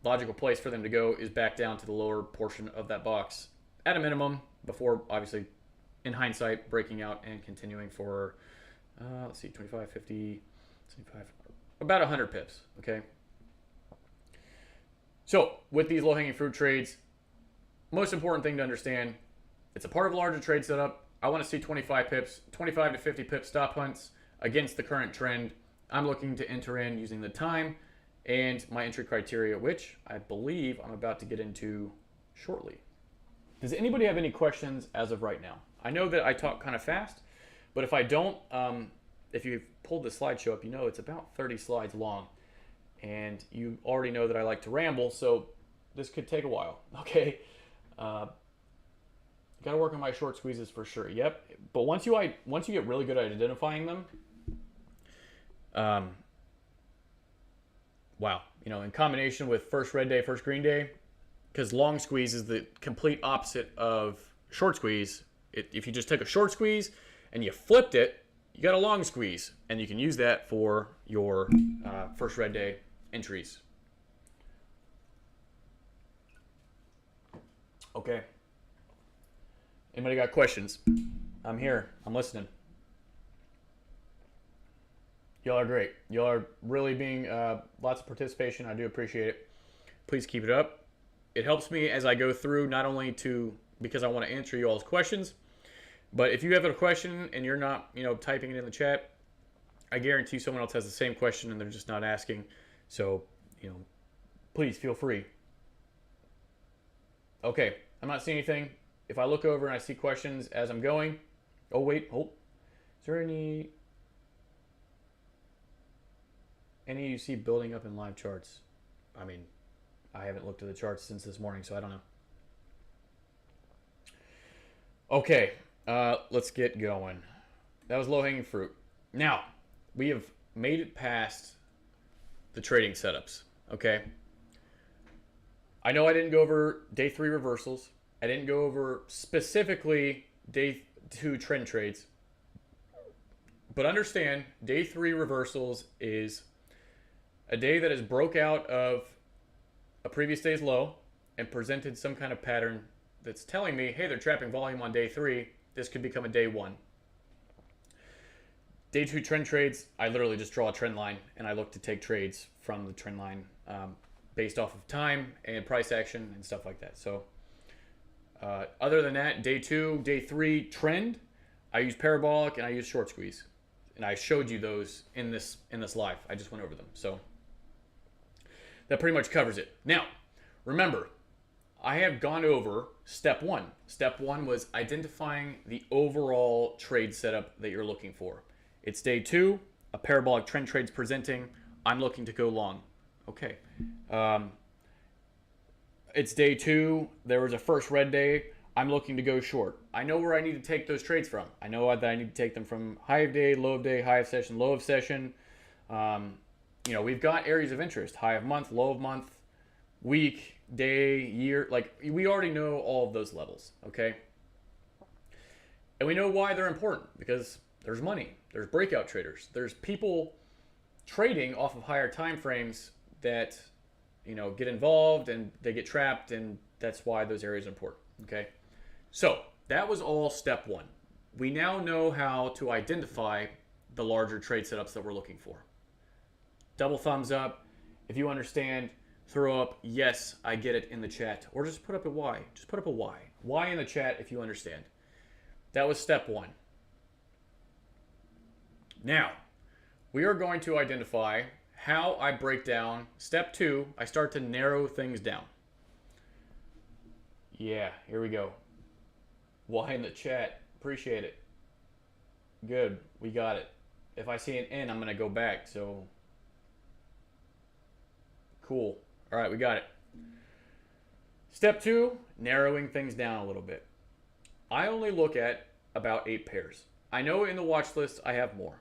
logical place for them to go is back down to the lower portion of that box at a minimum before, obviously, in hindsight, breaking out and continuing for, let's see, 25, 50, 75, about 100 pips, okay? So with these low-hanging fruit trades, most important thing to understand, it's a part of a larger trade setup. I want to see 25 pips, 25 to 50 pip stop hunts against the current trend. I'm looking to enter in using the time and my entry criteria, which I believe I'm about to get into shortly. Does anybody have any questions as of right now? I know that I talk kind of fast, but if I don't, if you've pulled the slideshow up, you know it's about 30 slides long. And you already know that I like to ramble, so this could take a while, okay? Got to work on my short squeezes for sure, yep. But once you get really good at identifying them, wow, in combination with first red day, first green day, because long squeeze is the complete opposite of short squeeze. If you just took a short squeeze and you flipped it, you got a long squeeze, and you can use that for your first red day entries. Okay. Anybody got questions? I'm here. I'm listening. Y'all are great. Y'all are really being lots of participation. I do appreciate it. Please keep it up. It helps me as I go through, not only because I want to answer you all's questions, but if you have a question and you're not, typing it in the chat, I guarantee someone else has the same question and they're just not asking. So, please feel free. Okay, I'm not seeing anything. If I look over and I see questions as I'm going, oh wait, is there any you see building up in live charts? I mean, I haven't looked at the charts since this morning, so I don't know. Okay, let's get going. That was low-hanging fruit. Now, we have made it past the trading setups, okay? I know I didn't go over day 3 reversals. I didn't go over specifically day 2 trend trades. But understand, day 3 reversals is a day that has broke out of a previous day's low and presented some kind of pattern that's telling me, hey, they're trapping volume on day 3. This could become a day 1. Day 2 trend trades, I literally just draw a trend line and I look to take trades from the trend line based off of time and price action and stuff like that. So other than that, day 2, day 3 trend, I use parabolic and I use short squeeze. And I showed you those in this live. I just went over them. So that pretty much covers it. Now, remember, I have gone over step one. Step one was identifying the overall trade setup that you're looking for. It's day two, a parabolic trend trade's presenting. I'm looking to go long. Okay. It's day two. There was a first red day. I'm looking to go short. I know where I need to take those trades from. I know that I need to take them from high of day, high of session, low of session. We've got areas of interest: high of month, low of month, week, day, year. Like, we already know all of those levels, okay? And we know why they're important, because there's money, there's breakout traders, there's people trading off of higher time frames that, get involved and they get trapped, and that's why those areas are important, okay? So that was all step one. We now know how to identify the larger trade setups that we're looking for. Double thumbs up if you understand. Throw up yes, I get it in the chat, or just put up a Y. Just put up a Y. Y in the chat if you understand. That was step one. Now, we are going to identify how I break down. Step two, I start to narrow things down. Yeah, here we go. Y in the chat. Appreciate it. Good, we got it. If I see an N, I'm going to go back, so cool. All right, we got it. Step two, narrowing things down a little bit. I only look at about 8 pairs. I know in the watch list I have more.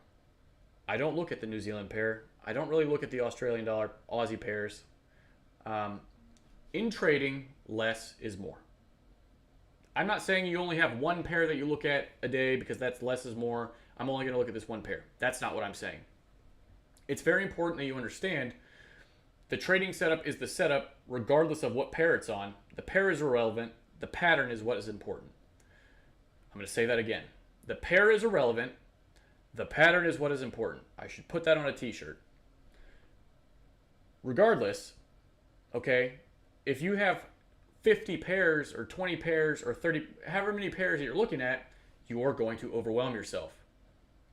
I don't look at the New Zealand pair. I don't really look at the Australian dollar, Aussie pairs. In trading, less is more. I'm not saying you only have one pair that you look at a day because that's less is more. I'm only going to look at this one pair. That's not what I'm saying. It's very important that you understand the trading setup is the setup regardless of what pair it's on. The pair is irrelevant. The pattern is what is important. I'm going to say that again. The pair is irrelevant. The pattern is what is important. I should put that on a t-shirt. Regardless, okay, if you have 50 pairs or 20 pairs or 30, however many pairs that you're looking at, you are going to overwhelm yourself.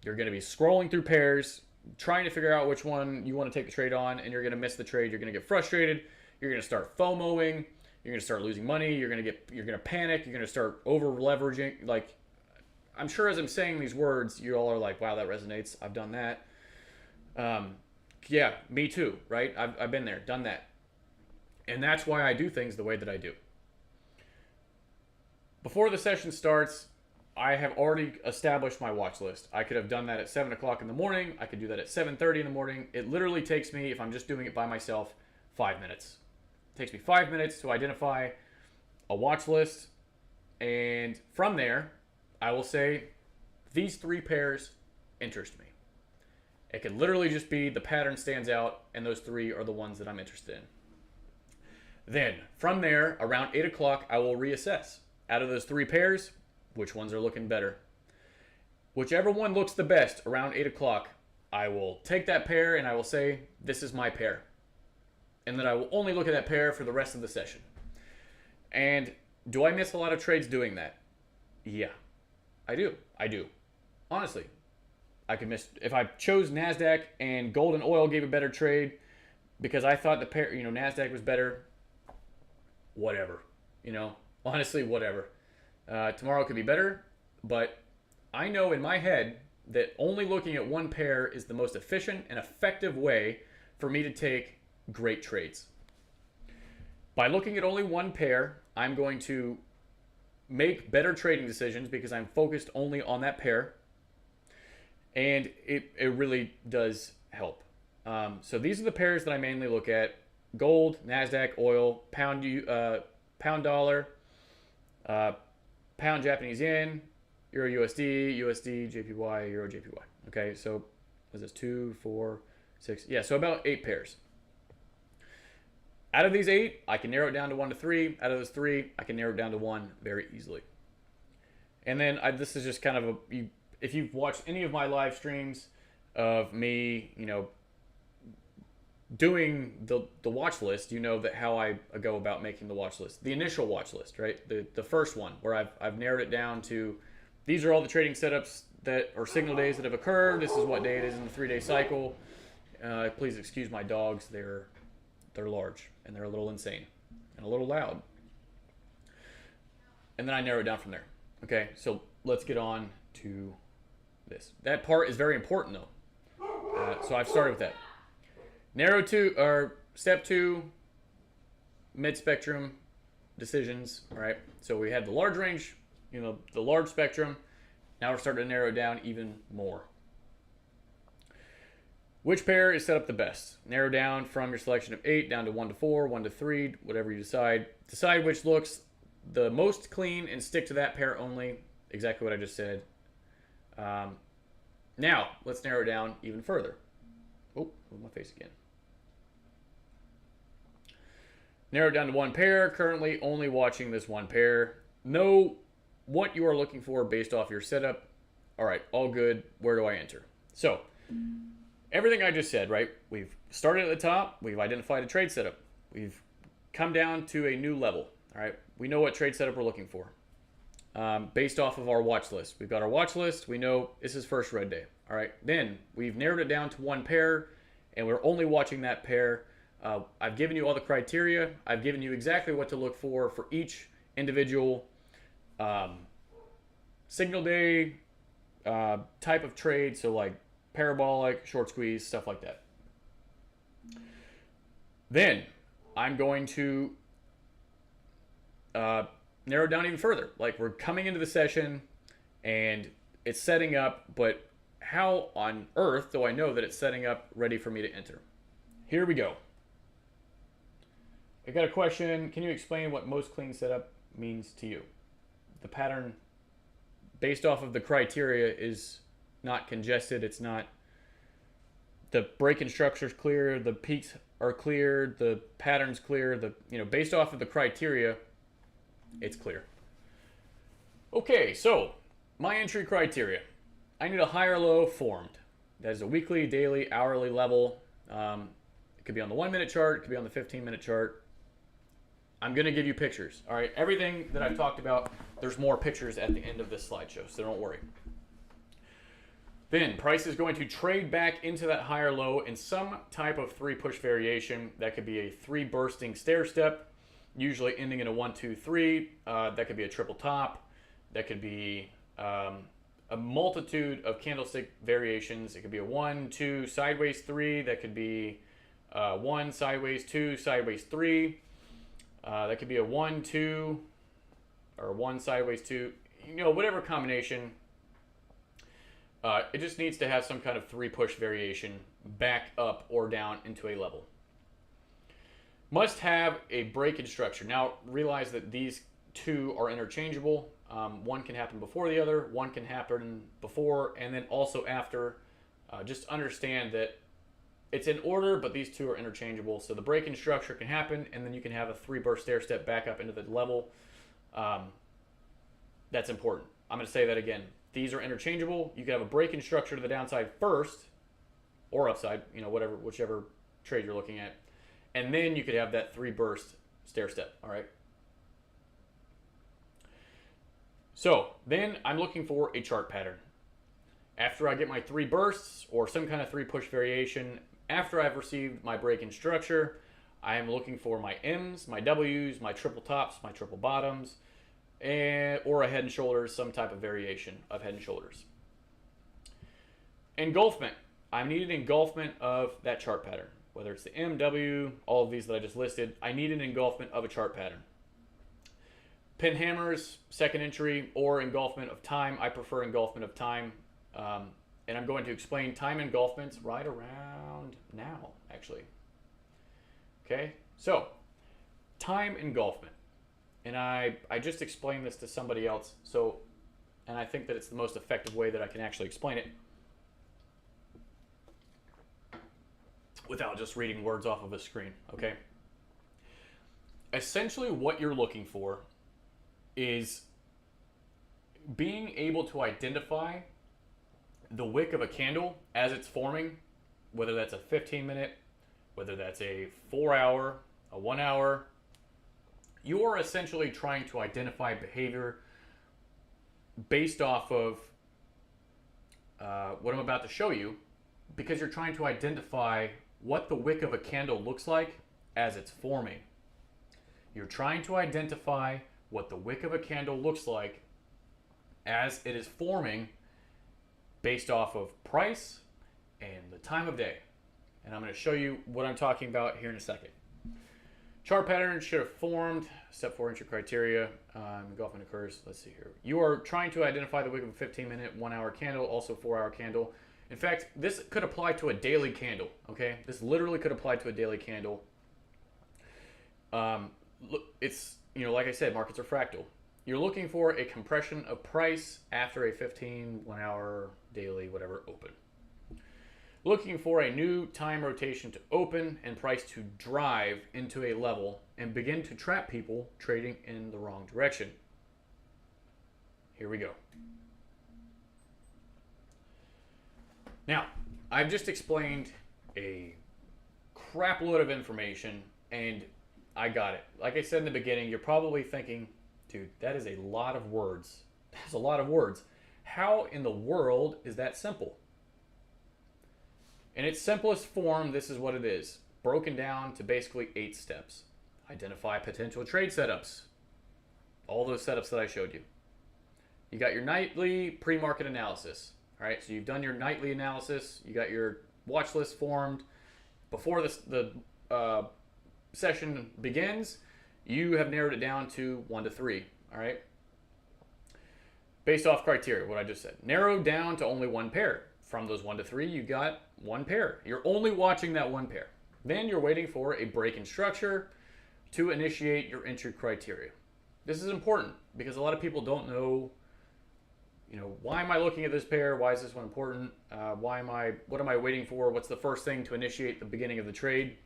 You're going to be scrolling through pairs, trying to figure out which one you want to take the trade on, and you're going to miss the trade. You're going to get frustrated. You're going to start FOMOing. You're going to start losing money. You're going to panic. You're going to start over leveraging. Like, I'm sure as I'm saying these words, you all are like, wow, that resonates. I've done that. Yeah, me too, right? I've been there, done that. And that's why I do things the way that I do. Before the session starts, I have already established my watch list. I could have done that at 7 o'clock in the morning. I could do that at 7:30 in the morning. It literally takes me, if I'm just doing it by myself, 5 minutes. It takes me 5 minutes to identify a watch list. And from there, I will say, these 3 pairs interest me. It could literally just be the pattern stands out, and those 3 are the ones that I'm interested in. Then, from there, around 8 o'clock, I will reassess. Out of those 3 pairs, which ones are looking better? Whichever one looks the best around 8 o'clock, I will take that pair and I will say, this is my pair. And then I will only look at that pair for the rest of the session. And do I miss a lot of trades doing that? Yeah, I do. I do. Honestly, I could miss. If I chose NASDAQ and gold and oil gave a better trade because I thought the pair, NASDAQ was better, whatever. Honestly, whatever. Tomorrow could be better, but I know in my head that only looking at one pair is the most efficient and effective way for me to take great trades. By looking at only one pair, I'm going to make better trading decisions because I'm focused only on that pair, and it really does help. So these are the pairs that I mainly look at: gold, NASDAQ, oil, pound dollar, pound Japanese yen, Euro USD, USD, JPY, Euro JPY. Okay, so what is this? 2, 4, 6. Yeah, so about 8 pairs. Out of these 8, I can narrow it down to 1 to 3. Out of those 3, I can narrow it down to 1 very easily. And then this is just kind of if you've watched any of my live streams of me, doing the watch list, you know that how I go about making the watch list. The initial watch list, right? The first one where I've narrowed it down to these are all the trading setups that or signal days that have occurred. This is what day it is in the 3-day cycle. Please excuse my dogs. They're large and they're a little insane and a little loud. And then I narrow it down from there. Okay, so let's get on to this. That part is very important though. So I've started with that. Narrow to, or step 2, mid-spectrum decisions, right? So we had the large range, you know, the large spectrum. Now we're starting to narrow it down even more. Which pair is set up the best? Narrow down from your selection of 8 down to 1 to 4, 1 to 3, whatever you decide. Decide which looks the most clean and stick to that pair only. Exactly what I just said. Now, let's narrow it down even further. Oh, move my face again. Narrow it down to 1 pair. Currently only watching this 1 pair. Know what you are looking for based off your setup. All right, all good. Where do I enter? So, everything I just said, right? We've started at the top. We've identified a trade setup. We've come down to a new level. All right, we know what trade setup we're looking for based off of our watch list. We've got our watch list. We know this is first red day. All right, then we've narrowed it down to 1 pair, and we're only watching that pair. I've given you all the criteria. I've given you exactly what to look for each individual signal day type of trade. So like parabolic, short squeeze, stuff like that. Then I'm going to narrow down even further. Like we're coming into the session and it's setting up, but how on earth do I know that it's setting up ready for me to enter? Here we go. I got a question. Can you explain what most clean setup means to you? The pattern based off of the criteria is not congested. It's not, the break-in structure is clear. The peaks are clear. The pattern's clear. Based off of the criteria, it's clear. Okay, so my entry criteria. I need a high or low formed. That is a weekly, daily, hourly level. It could be on the 1-minute chart. It could be on the 15-minute chart. I'm going to give you pictures. All right, everything that I've talked about, there's more pictures at the end of this slideshow, so don't worry. Then price is going to trade back into that higher low in some type of 3-push variation. That could be a 3 bursting stair step, usually ending in a 1, 2, 3. That could be a triple top. That could be a multitude of candlestick variations. It could be a 1, 2, sideways 3. That could be 1, sideways 2, sideways 3. That could be a 1, 2, or 1, sideways 2. Whatever combination. It just needs to have some kind of 3-push variation back up or down into a level. Must have a break-in structure. Now, realize that these two are interchangeable. One can happen before the other. One can happen before and then also after. Just understand that it's in order, but these two are interchangeable. So the break-in structure can happen, and then you can have a 3-burst stair step back up into the level. That's important. I'm going to say that again. These are interchangeable. You can have a break-in structure to the downside first, or upside, whichever trade you're looking at. And then you could have that 3-burst stair step, all right? So then I'm looking for a chart pattern. After I get my 3 bursts or some kind of 3-push variation, after I've received my break-in structure, I am looking for my M's, my W's, my triple tops, my triple bottoms, or a head and shoulders, some type of variation of head and shoulders. Engulfment. I need an engulfment of that chart pattern. Whether it's the M, W, all of these that I just listed, I need an engulfment of a chart pattern. Pin hammers, second entry, or engulfment of time. I prefer engulfment of time. And I'm going to explain time engulfments right around now, actually. Okay, so time engulfment. And I just explained this to somebody else, and I think that it's the most effective way that I can actually explain it without just reading words off of a screen, okay? Essentially what you're looking for is being able to identify the wick of a candle as it's forming, whether that's a 15-minute, whether that's a 4-hour, a 1-hour. You are essentially trying to identify behavior based off of what I'm about to show you, because you're trying to identify what the wick of a candle looks like as it's forming. You're trying to identify what the wick of a candle looks like as it is forming based off of price and the time of day. And I'm going to show you what I'm talking about here in a second. Chart pattern should have formed. Step 4 entry criteria. Engulfment occurs. Let's see here. You are trying to identify the wick of a 15-minute, 1-hour candle, also 4-hour candle. In fact, this could apply to a daily candle. Okay, this literally could apply to a daily candle. It's, you know, like I said, markets are fractal. You're looking for a compression of price after a 15, 1-hour, daily, whatever, open. Looking for a new time rotation to open and price to drive into a level and begin to trap people trading in the wrong direction. Here we go. Now, I've just explained a crap load of information and I got it. Like I said in the beginning, you're probably thinking, dude, that is a lot of words. That's a lot of words. How in the world is that simple? In its simplest form, this is what it is. Broken down to basically 8 steps. Identify potential trade setups. All those setups that I showed you. You got your nightly pre-market analysis. All right, so you've done your nightly analysis. You got your watch list formed. Before the session begins, you have narrowed it down to 1 to 3. All right. Based off criteria, what I just said. Narrowed down to only 1 pair. From those 1 to 3, you got 1 pair. You're only watching that 1 pair. Then you're waiting for a break in structure to initiate your entry criteria. This is important because a lot of people don't know, you know, why am I looking at this pair? Why is this one important? What am I waiting for? What's the first thing to initiate the beginning of the trade?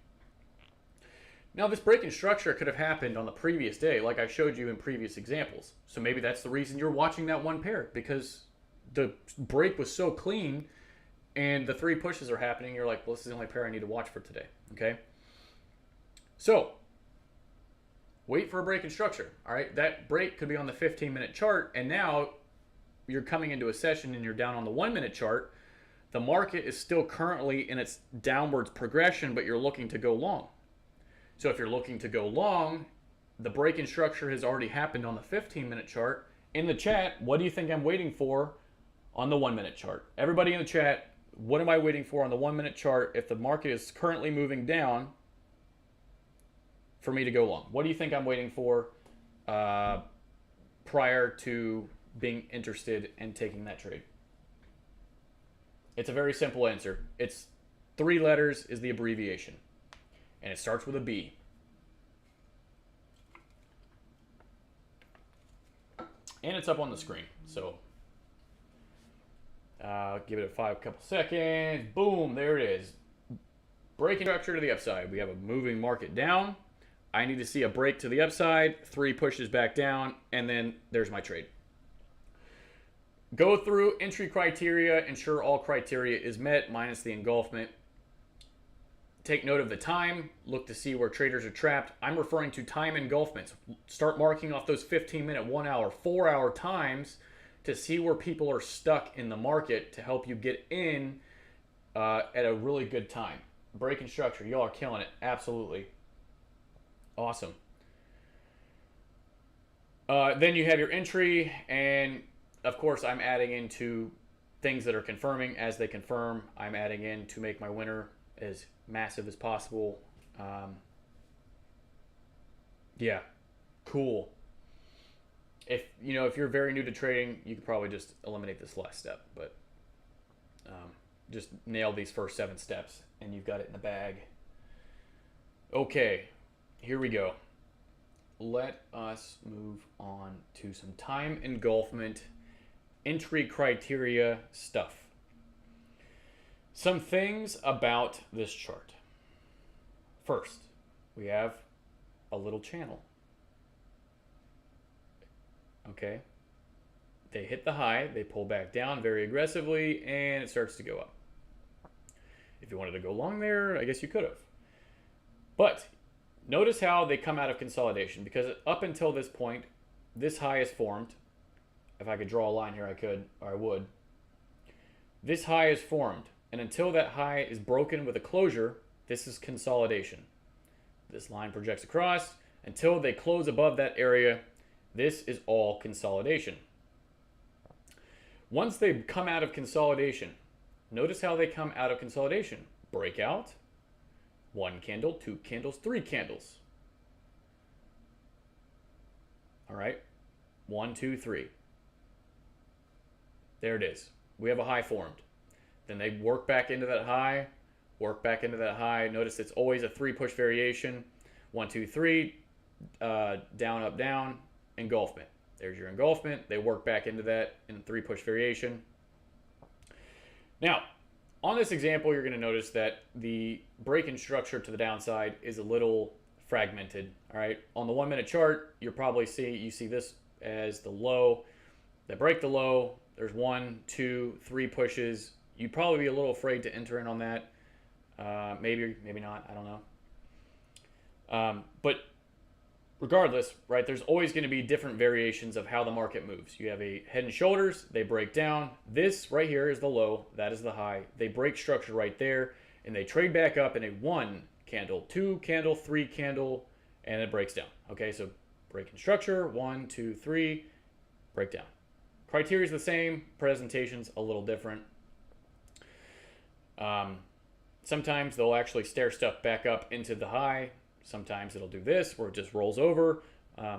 Now, this break in structure could have happened on the previous day, like I showed you in previous examples. So maybe that's the reason you're watching that 1 pair, because the break was so clean and the 3 pushes are happening. You're like, well, this is the only pair I need to watch for today. Okay. So wait for a break in structure. All right. That break could be on the 15-minute chart. And now you're coming into a session and you're down on the 1-minute chart. The market is still currently in its downwards progression, but you're looking to go long. So if you're looking to go long, the break in structure has already happened on the 15-minute chart. In the chat, what do you think I'm waiting for on the 1-minute chart? Everybody in the chat, what am I waiting for on the 1-minute chart if the market is currently moving down for me to go long? What do you think I'm waiting for prior to being interested in taking that trade? It's a very simple answer. It's 3 letters is the abbreviation, and it starts with a B. And it's up on the screen, so give it a couple seconds. Boom, there it is. Breaking structure to the upside. We have a moving market down. I need to see a break to the upside, 3 pushes back down, and then there's my trade. Go through entry criteria, ensure all criteria is met minus the engulfment. Take note of the time, look to see where traders are trapped. I'm referring to time engulfments. Start marking off those 15-minute, 1-hour, 4-hour times to see where people are stuck in the market to help you get in at a really good time. Break and structure, y'all are killing it. Absolutely. Awesome. Then you have your entry, and of course I'm adding into things that are confirming. As they confirm, I'm adding in to make my winner as massive as possible. Yeah, cool. If you're very new to trading, you could probably just eliminate this last step, but just nail these first 7 steps and you've got it in the bag. Okay, here we go. Let us move on to some time engulfment, entry criteria stuff. Some things about this chart. First, we have a little channel. Okay. They hit the high, they pull back down very aggressively, and it starts to go up. If you wanted to go long there, I guess you could have. But notice how they come out of consolidation, because up until this point, this high is formed. if I could draw a line here, I could, or I would. This high is formed, and until that high is broken with a closure, this is consolidation. This line projects across. Until they close above that area, this is all consolidation. Once they come out of consolidation, notice how they come out of consolidation. Breakout, 1 candle, 2 candles, 3 candles. All right, 1, 2, 3. There it is. We have a high formed. Then they work back into that high, work back into that high. Notice it's always a 3 push variation. 1, 2, 3, down, up, down, engulfment. There's your engulfment. They work back into that in 3 push variation. Now, on this example, you're going to notice that the break-in structure to the downside is a little fragmented. All right, on the 1 minute chart, you see this as the low. They break the low. There's 1, 2, 3 pushes. You'd probably be a little afraid to enter in on that. Maybe not. I don't know. But regardless, right, there's always going to be different variations of how the market moves. You have a head and shoulders. They break down. This right here is the low. That is the high. They break structure right there, and they trade back up in a 1 candle, 2 candle, 3 candle, and it breaks down. Okay, so break in structure, 1, 2, 3, break down. Criteria is the same. Presentation's a little different. Sometimes they'll actually stair step back up into the high. Sometimes it'll do this where it just rolls over.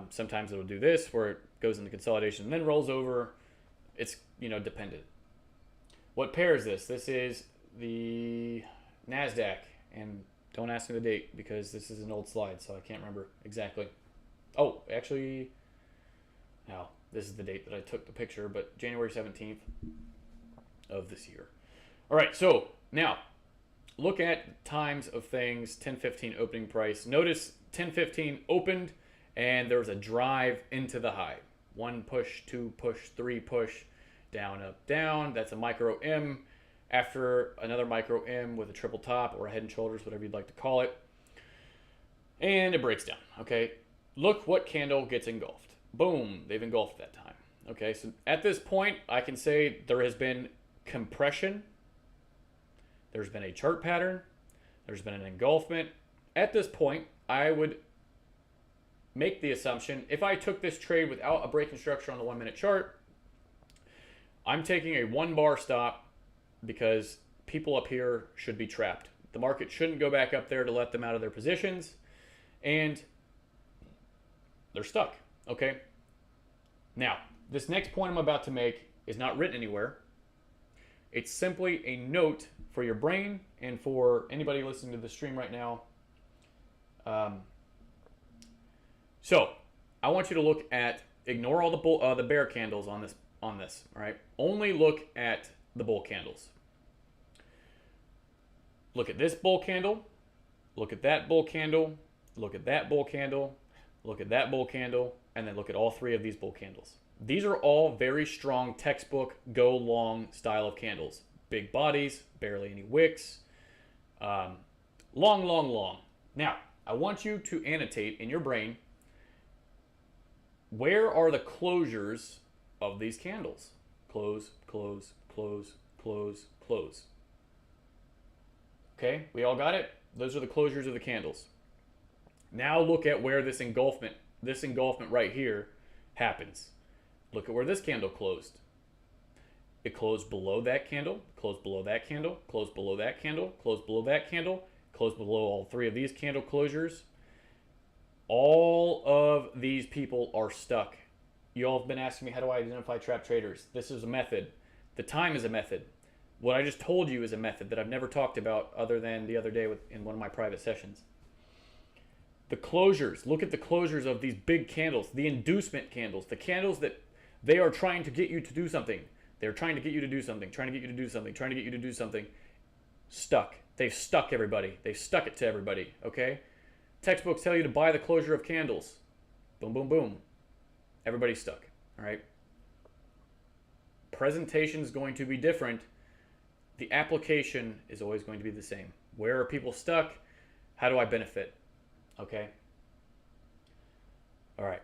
Sometimes it'll do this where it goes into consolidation and then rolls over. It's, dependent. What pair is this? This is the NASDAQ. And don't ask me the date because this is an old slide, so I can't remember exactly. Oh, actually, no, this is the date that I took the picture, but January 17th of this year. All right, so now look at times of things, 10:15 opening price. Notice 10:15 opened and there was a drive into the high. 1 push, 2 push, 3 push, down, up, down. That's a micro M after another micro M with a triple top or a head and shoulders, whatever you'd like to call it. And it breaks down, okay? Look what candle gets engulfed. Boom, they've engulfed that time. Okay, so at this point, I can say there has been compression. There's been a chart pattern. There's been an engulfment. At this point, I would make the assumption, if I took this trade without a break in structure on the 1 minute chart, I'm taking a 1 bar stop because people up here should be trapped. The market shouldn't go back up there to let them out of their positions, and they're stuck, okay? Now, this next point I'm about to make is not written anywhere. It's simply a note for your brain and for anybody listening to the stream right now. So I want you to look at, ignore all the bear candles on this, all right? Only look at the bull candles. Look at this bull candle, look at that bull candle, look at that bull candle, look at that bull candle, and then look at all 3 of these bull candles. These are all very strong textbook go long style of candles. Big bodies, barely any wicks, long, long, long. Now, I want you to annotate in your brain, where are the closures of these candles? Close, close, close, close, close. Okay, we all got it? Those are the closures of the candles. Now look at where this engulfment right here happens. Look at where this candle closed. It closed below that candle, closed below that candle, closed below that candle, closed below that candle, closed below all 3 of these candle closures. All of these people are stuck. You all have been asking me, how do I identify trap traders? This is a method. The time is a method. What I just told you is a method that I've never talked about other than the other day in one of my private sessions. The closures, look at the closures of these big candles, the inducement candles, the candles that they are trying to get you to do something. They're trying to get you to do something, trying to get you to do something, trying to get you to do something. Stuck. They've stuck everybody. They've stuck it to everybody, okay? Textbooks tell you to buy the closure of candles. Boom, boom, boom. Everybody's stuck, all right? Presentation is going to be different. The application is always going to be the same. Where are people stuck? How do I benefit? Okay? All right.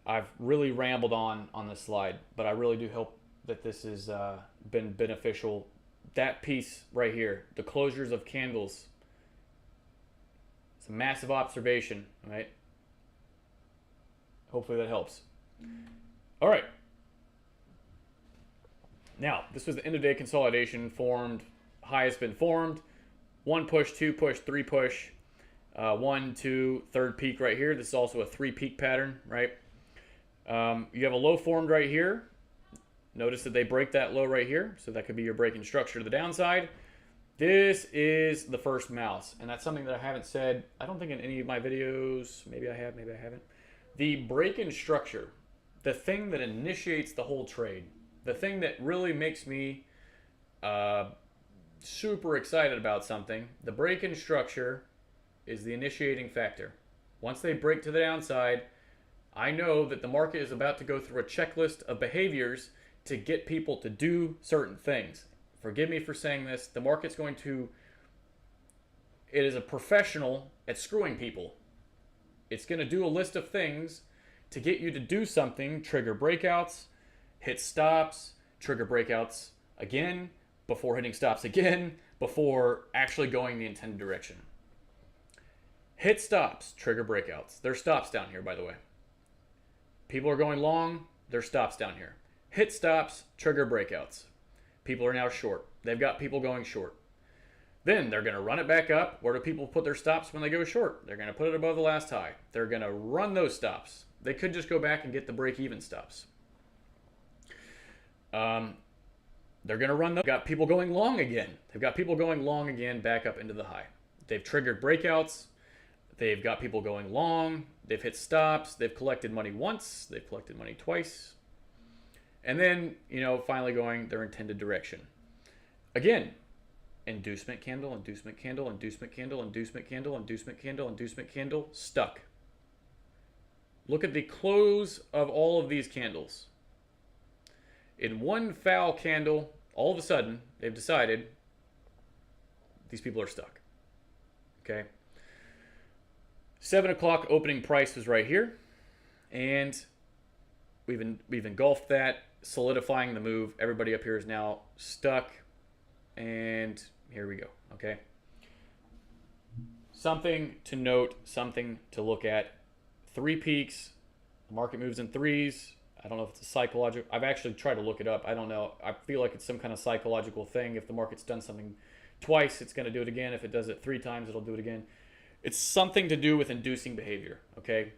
I've really rambled on this slide, but I really do hope that this has been beneficial. That piece right here, the closures of candles, it's a massive observation, right? Hopefully that helps. All right. Now, this was the end of day consolidation formed. High has been formed. 1 push, 2 push, 3 push. 1, 2, third peak right here. This is also a 3 peak pattern, right? You have a low formed right here. Notice that they break that low right here. So that could be your breaking structure to the downside. This is the first mouse. And that's something that I haven't said, I don't think in any of my videos. Maybe I have, maybe I haven't. The break-in structure, the thing that initiates the whole trade, the thing that really makes me super excited about something, the break-in structure is the initiating factor. Once they break to the downside, I know that the market is about to go through a checklist of behaviors to get people to do certain things. Forgive me for saying this. The market's going to, it is a professional at screwing people. It's going to do a list of things to get you to do something, trigger breakouts, hit stops, trigger breakouts again, before hitting stops again, before actually going the intended direction. Hit stops, trigger breakouts. There's stops down here, by the way. People are going long, there's stops down here. Hit stops, trigger breakouts. People are now short. They've got people going short. Then they're going to run it back up. Where do people put their stops when they go short? They're going to put it above the last high. They're going to run those stops. They could just go back and get the break-even stops. They're going to run those. They've got people going long again. They've got people going long again back up into the high. They've triggered breakouts. They've got people going long. They've hit stops. They've collected money once. They've collected money twice. And then, finally going their intended direction. Again, inducement candle, inducement candle, inducement candle, inducement candle, inducement candle, inducement candle, stuck. Look at the close of all of these candles. In one foul candle, all of a sudden, they've decided these people are stuck. Okay? 7 o'clock opening price was right here. And we've engulfed that, solidifying the move. Everybody up here is now stuck. And here we go. Okay? Something to note, something to look at. 3 peaks. The market moves in threes. I don't know if it's a psychological. I've actually tried to look it up. I don't know. I feel like it's some kind of psychological thing. If the market's done something twice, it's going to do it again. If it does it 3 times, it'll do it again. It's something to do with inducing behavior. Okay?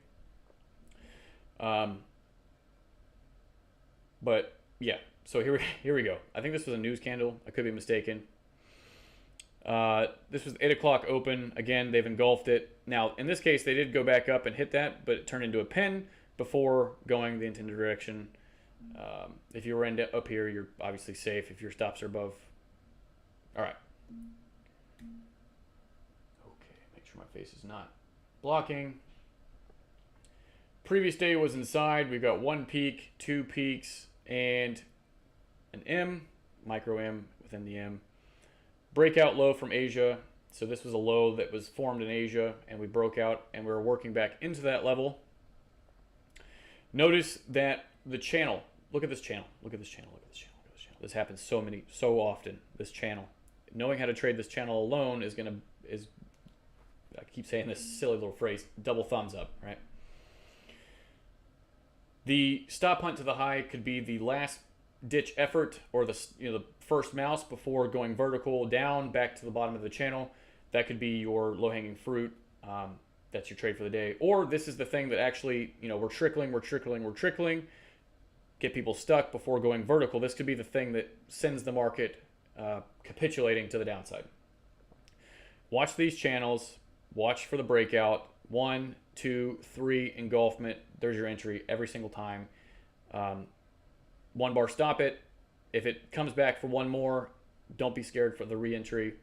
But yeah, so here we go. I think this was a news candle. I could be mistaken. This was 8 o'clock open. Again, they've engulfed it. Now, in this case, they did go back up and hit that, but it turned into a pin before going the intended direction. If you were up here, you're obviously safe if your stops are above. All right. Okay, make sure my face is not blocking. Previous day was inside. We've got 1 peak, 2 peaks, and an M, micro M within the M. Breakout low from Asia. So this was a low that was formed in Asia, and we broke out, and we were working back into that level. Notice that the channel, look at this channel, look at this channel, look at this channel, look at this channel. This happens so often, this channel. Knowing how to trade this channel alone is I keep saying this silly little phrase, double thumbs up, right? The stop hunt to the high could be the last ditch effort, or the first mouse before going vertical down back to the bottom of the channel. That could be your low-hanging fruit. That's your trade for the day. Or this is the thing that actually, we're trickling, get people stuck before going vertical. This could be the thing that sends the market capitulating to the downside. Watch these channels. Watch for the breakout. 1, 2, 3 engulfment. There's your entry every single time. 1 bar stop it. If it comes back for 1 more, don't be scared for the re-entry.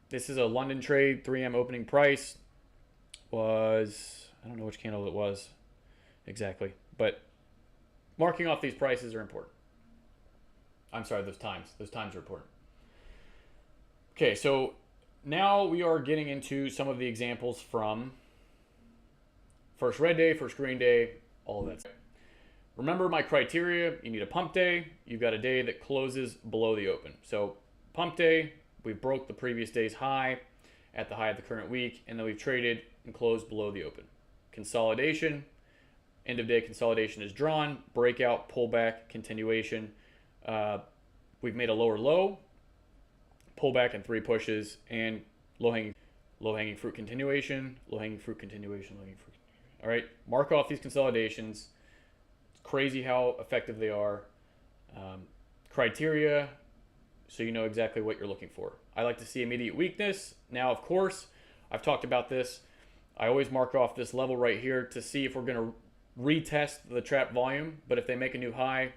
This is a London trade. 3M opening price was, I don't know which candle it was exactly, but marking off these prices are important. I'm sorry, those times. Those times are important. Okay, so now we are getting into some of the examples from first red day, first green day, all of that. Remember my criteria. You need a pump day. You've got a day that closes below the open. So pump day, we broke the previous day's high at the high of the current week, and then we've traded and closed below the open. Consolidation, end of day consolidation is drawn, breakout, pullback, continuation. We've made a lower low, pullback and 3 pushes, and low-hanging fruit continuation, low-hanging fruit continuation, low-hanging fruit continuation. All right, mark off these consolidations. It's crazy how effective they are. Criteria, so you know exactly what you're looking for. I like to see immediate weakness. Now, of course, I've talked about this. I always mark off this level right here to see if we're going to retest the trap volume, but if they make a new high,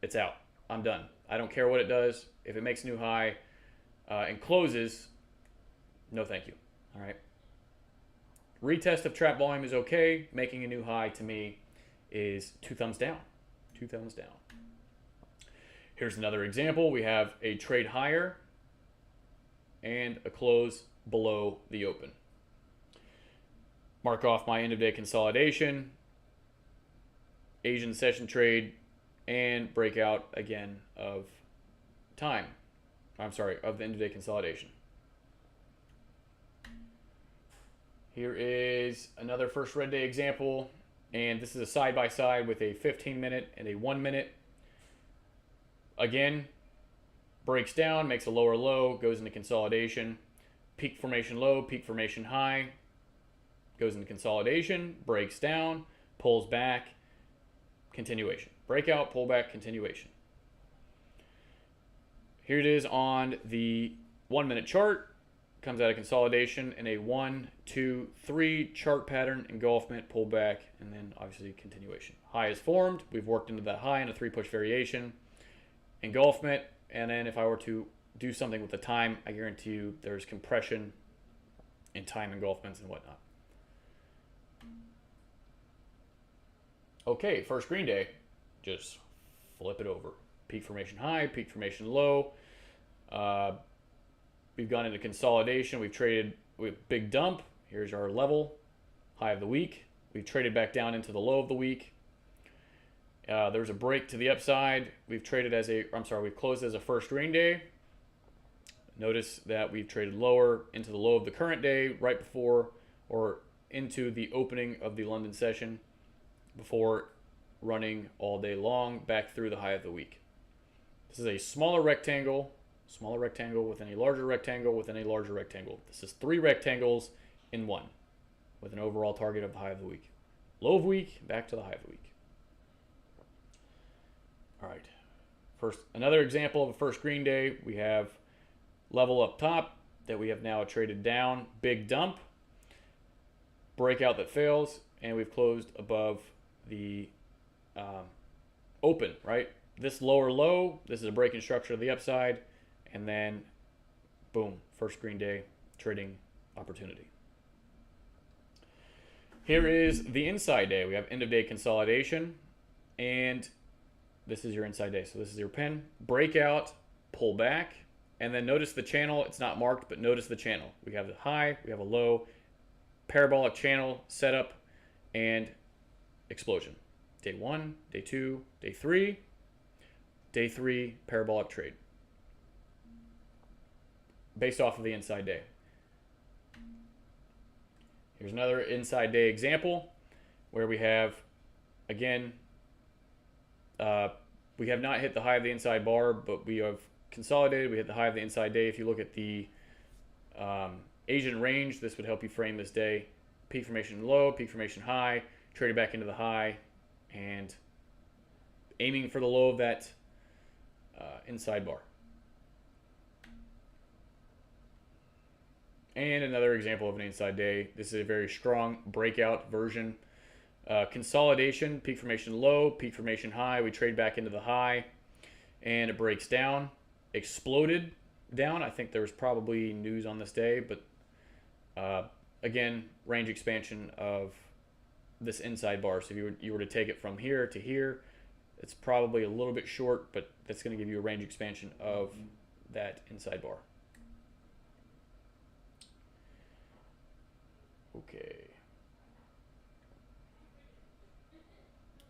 it's out. I'm done. I don't care what it does. If it makes a new high and closes, no thank you. All right. Retest of trap volume is okay. Making a new high to me is 2 thumbs down. 2 thumbs down. Here's another example. We have a trade higher and a close below the open. Mark off my end of day consolidation, Asian session trade, and breakout again of time. I'm sorry, of the end of day consolidation. Here is another first red day example, and this is a side-by-side with a 15-minute and a 1-minute. Again, breaks down, makes a lower low, goes into consolidation, peak formation low, peak formation high, goes into consolidation, breaks down, pulls back, continuation. Breakout, pullback, continuation. Here it is on the 1-minute chart. Comes out of consolidation in a 1, 2, 3 chart pattern, engulfment, pullback, and then obviously continuation. High is formed. We've worked into that high in a 3-push variation. Engulfment, and then if I were to do something with the time, I guarantee you there's compression in time engulfments and whatnot. Okay, first green day, just flip it over. Peak formation high, peak formation low. We've gone into consolidation. We've traded with big dump. Here's our level, high of the week. We've traded back down into the low of the week. There's a break to the upside. We've traded as we've closed as a first green day. Notice that we've traded lower into the low of the current day right before or into the opening of the London session before running all day long back through the high of the week. This is a smaller rectangle within a larger rectangle within a larger rectangle. This is 3 rectangles in one with an overall target of the high of the week. Low of week, back to the high of the week. All right, another example of a first green day. We have level up top that we have now traded down, big dump, breakout that fails, and we've closed above the open, right? This lower low, this is a break in structure of the upside, and then boom, first green day trading opportunity. Here is the inside day. We have end of day consolidation, and this is your inside day. So this is your pin, breakout, pull back, and then notice the channel. It's not marked, but notice the channel. We have the high, we have a low, parabolic channel setup, and explosion. Day 1, day 2, day 3, day 3, parabolic trade. Based off of the inside day. Here's another inside day example where we have, again, we have not hit the high of the inside bar, but we have consolidated. We hit the high of the inside day. If you look at the Asian range, this would help you frame this day. Peak formation low, peak formation high, traded back into the high, and aiming for the low of that inside bar. And another example of an inside day. This is a very strong breakout version. Consolidation, peak formation low, peak formation high. We trade back into the high, and it breaks down. Exploded down. I think there was probably news on this day, but again, range expansion of this inside bar. So if you were to take it from here to here, it's probably a little bit short, but that's going to give you a range expansion of that inside bar. Okay.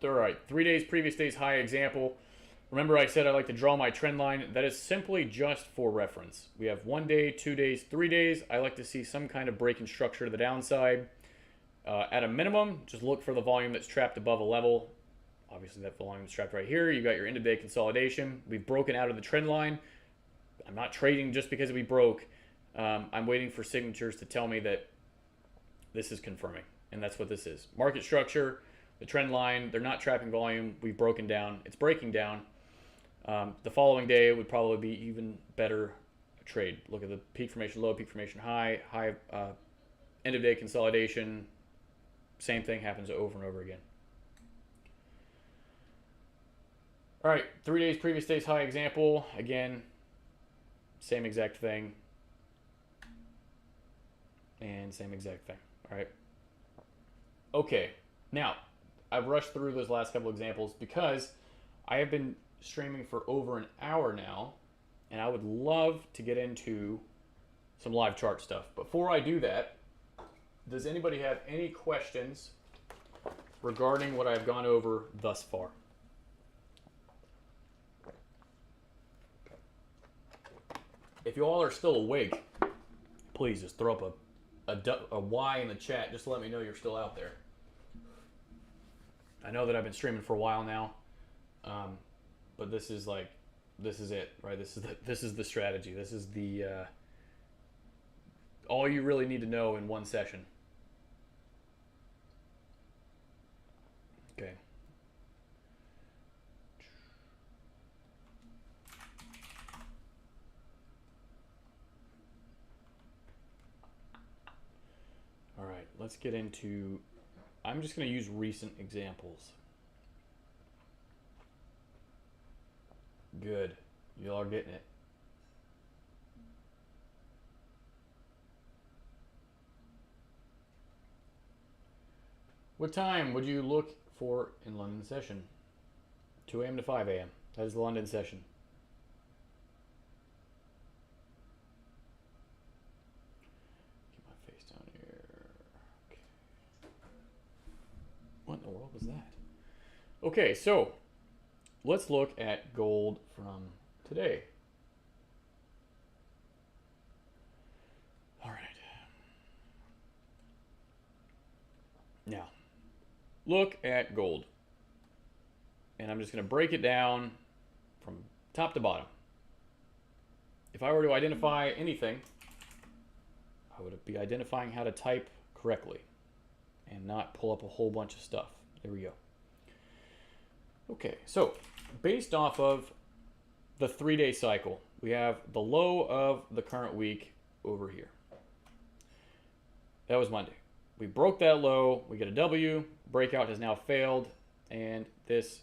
All right, 3 days, previous day's high example. Remember I said I like to draw my trend line. That is simply just for reference. We have 1 day, 2 days, 3 days. I like to see some kind of break in structure to the downside. At a minimum, just look for the volume that's trapped above a level. Obviously that volume is trapped right here. You got your end of day consolidation. We've broken out of the trend line. I'm not trading just because we broke. I'm waiting for signatures to tell me that this is confirming. And that's what this is. Market structure, the trend line, they're not trapping volume. We've broken down. It's breaking down. The following day would probably be even better trade. Look at the peak formation low, peak formation high, end of day consolidation. Same thing happens over and over again. All right, 3 days, previous day's high example. Again, same exact thing. And same exact thing. All right. Okay, now I've rushed through those last couple examples because I have been streaming for over an hour now, and I would love to get into some live chart stuff. Before I do that, does anybody have any questions regarding what I've gone over thus far? If you all are still awake, please just throw up a Y in the chat just to let me know you're still out there. I know that I've been streaming for a while now, but this is it, right? This is the strategy. This is the all you really need to know in one session. Okay. All right, let's get into, I'm just going to use recent examples. Good. You all are getting it. What time would you look for in London session? 2 a.m. to 5 a.m. That is the London session. Keep my face down here. Okay. What in the world was that? Okay, so let's look at gold from today. All right. Now, look at gold. And I'm just going to break it down from top to bottom. If I were to identify anything, I would be identifying how to type correctly and not pull up a whole bunch of stuff. There we go. Okay, so based off of the 3-day cycle, we have the low of the current week over here. That was Monday. We broke that low, we get a W, breakout has now failed, and this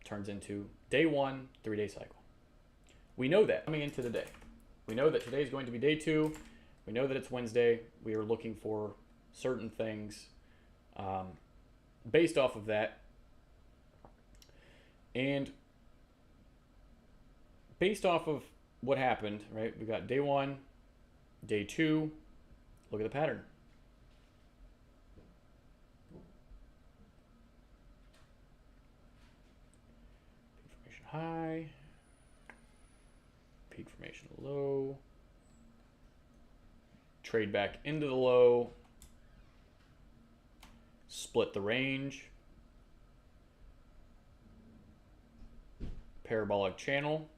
turns into day 1, 3-day cycle. We know that coming into the day. We know that today is going to be day 2. We know that it's Wednesday. We are looking for certain things based off of that. And based off of what happened, right? We got day 1, day 2. Look at the pattern. Peak formation high. Peak formation low. Trade back into the low. Split the range. Parabolic channel.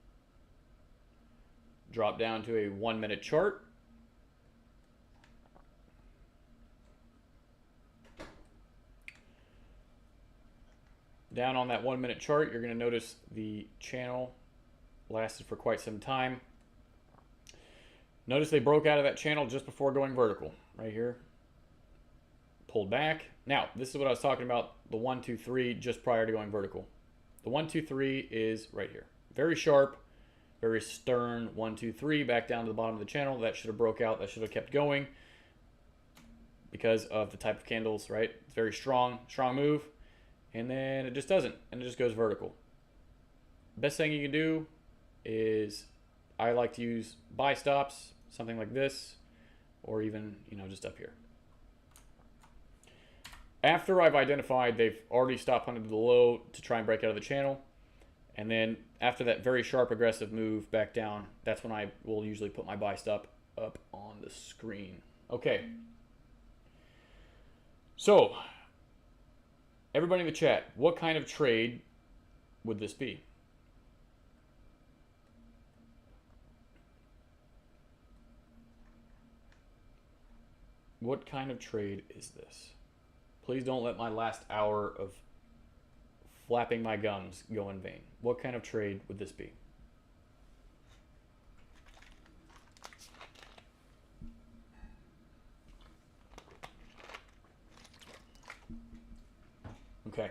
Drop down to a 1-minute chart. Down on that 1-minute chart, you're going to notice the channel lasted for quite some time. Notice they broke out of that channel just before going vertical, right here. Pulled back. Now, this is what I was talking about, the 1, 2, 3 just prior to going vertical. The 1, 2, 3 is right here. Very sharp, very stern 1, 2, 3 back down to the bottom of the channel. That should have broke out. That should have kept going because of the type of candles, right? It's very strong move. And then it just doesn't, and it just goes vertical. Best thing you can do is, I like to use buy stops, something like this, or even, just up here. After I've identified they've already stopped under the low to try and break out of the channel, and then after that very sharp aggressive move back down, that's when I will usually put my buy stop up on the screen. Okay. So, everybody in the chat, what kind of trade would this be? What kind of trade is this? Please don't let my last hour of flapping my gums go in vain. What kind of trade would this be? Okay.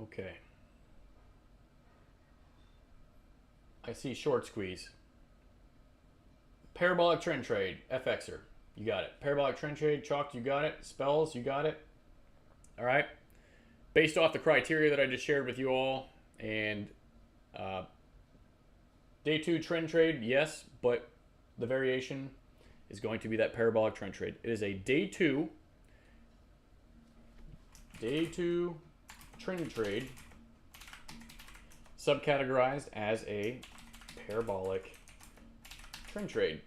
Okay. I see short squeeze. Parabolic trend trade, FXer. You got it. Parabolic trend trade, chalked, you got it. Spells, you got it. All right. Based off the criteria that I just shared with you all, and day 2 trend trade, yes, but the variation is going to be that parabolic trend trade. It is a day 2 trend trade, subcategorized as a parabolic trend trade.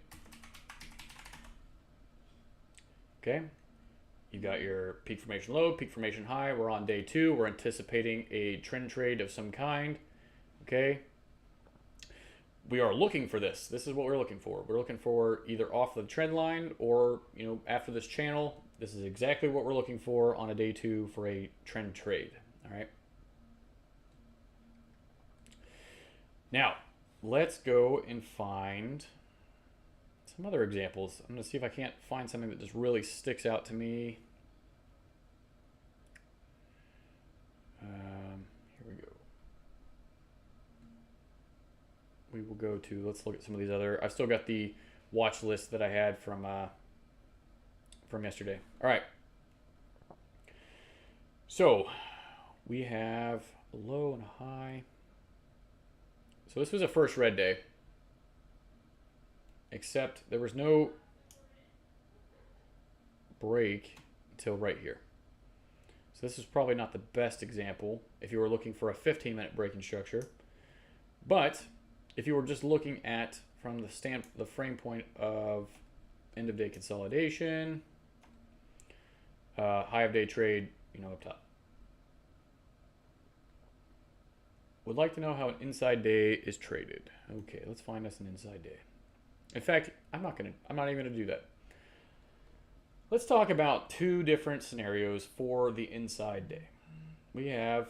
Okay, you got your peak formation low, peak formation high. We're on day 2. We're anticipating a trend trade of some kind. Okay, we are looking for this. This is what we're looking for. We're looking for either off the trend line or, you know, after this channel. This is exactly what we're looking for on a day 2 for a trend trade. All right. Now, let's go and find some other examples. I'm going to see if I can't find something that just really sticks out to me. Here we go. We will go to, let's look at some of these other, I've still got the watch list that I had from yesterday. All right. So we have a low and a high. So this was a first red day, except there was no break until right here. So this is probably not the best example if you were looking for a 15-minute breaking structure. But if you were just looking at from the frame point of end of day consolidation, high of day trade, you know, up top. Would like to know how an inside day is traded. Okay, let's find us an inside day. In fact, I'm not even gonna do that. Let's talk about 2 different scenarios for the inside day. We have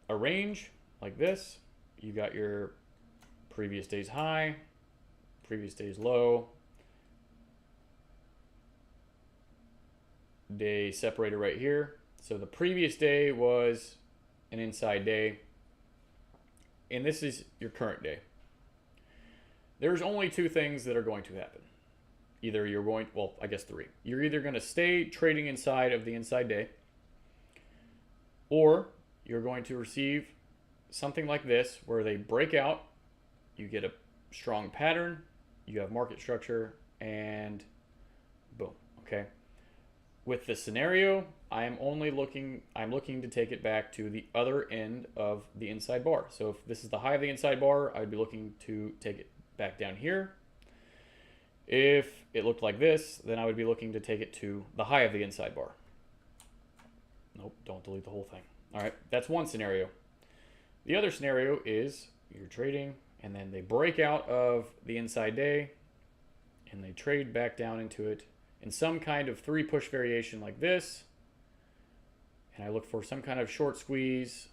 a range like this. You got your previous day's high, previous day's low, day separator right here. So the previous day was an inside day, and this is your current day. There's only 2 things that are going to happen. Either you're going, well, I guess 3. You're either going to stay trading inside of the inside day, or you're going to receive something like this where they break out, you get a strong pattern, you have market structure, and boom, okay? With this scenario, I'm looking to take it back to the other end of the inside bar. So if this is the high of the inside bar, I'd be looking to take it back down here. If it looked like this, then I would be looking to take it to the high of the inside bar. Nope, don't delete the whole thing. All right, that's one scenario. The other scenario is you're trading and then they break out of the inside day and they trade back down into it in some kind of 3 push variation like this. And I look for some kind of short squeeze,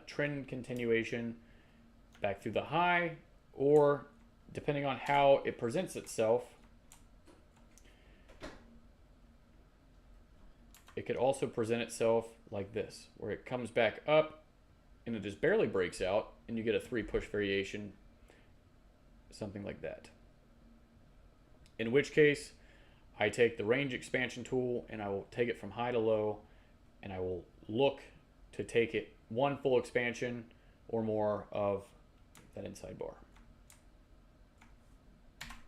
trend continuation back through the high, or depending on how it presents itself, it could also present itself like this, where it comes back up and it just barely breaks out and you get a 3 push variation, something like that. In which case, I take the range expansion tool and I will take it from high to low, and I will look to take it 1 full expansion or more of that inside bar.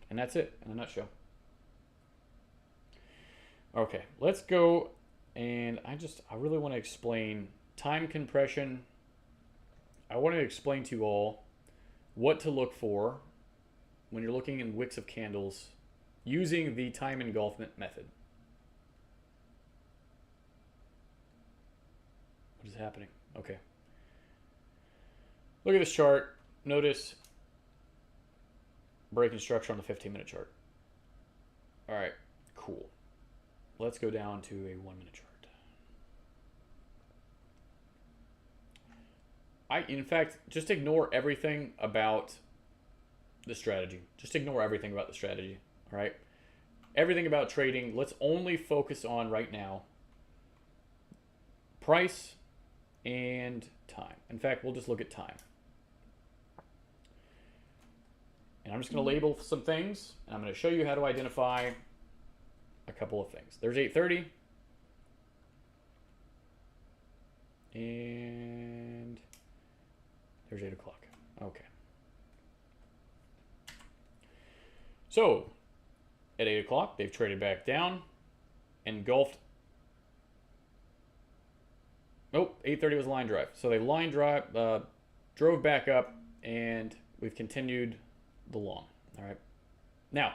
And that's it in a nutshell. Okay, let's go. And I really want to explain time compression. I want to explain to you all what to look for when you're looking in wicks of candles using the time engulfment method. What is happening? Okay. Look at this chart. Notice breaking structure on the 15-minute chart. All right, cool. Let's go down to a 1-minute chart. In fact, just ignore everything about the strategy. Just ignore everything about the strategy, all right? Everything about trading, let's only focus on right now price and time. In fact, we'll just look at time. And I'm just going to label some things, and I'm going to show you how to identify a couple of things. There's 8:30. And there's 8 o'clock. Okay. So, at 8 o'clock, they've traded back down, engulfed. Nope, 8:30 was a line drive. So they line drive, drove back up, and we've continued the long. All right. Now,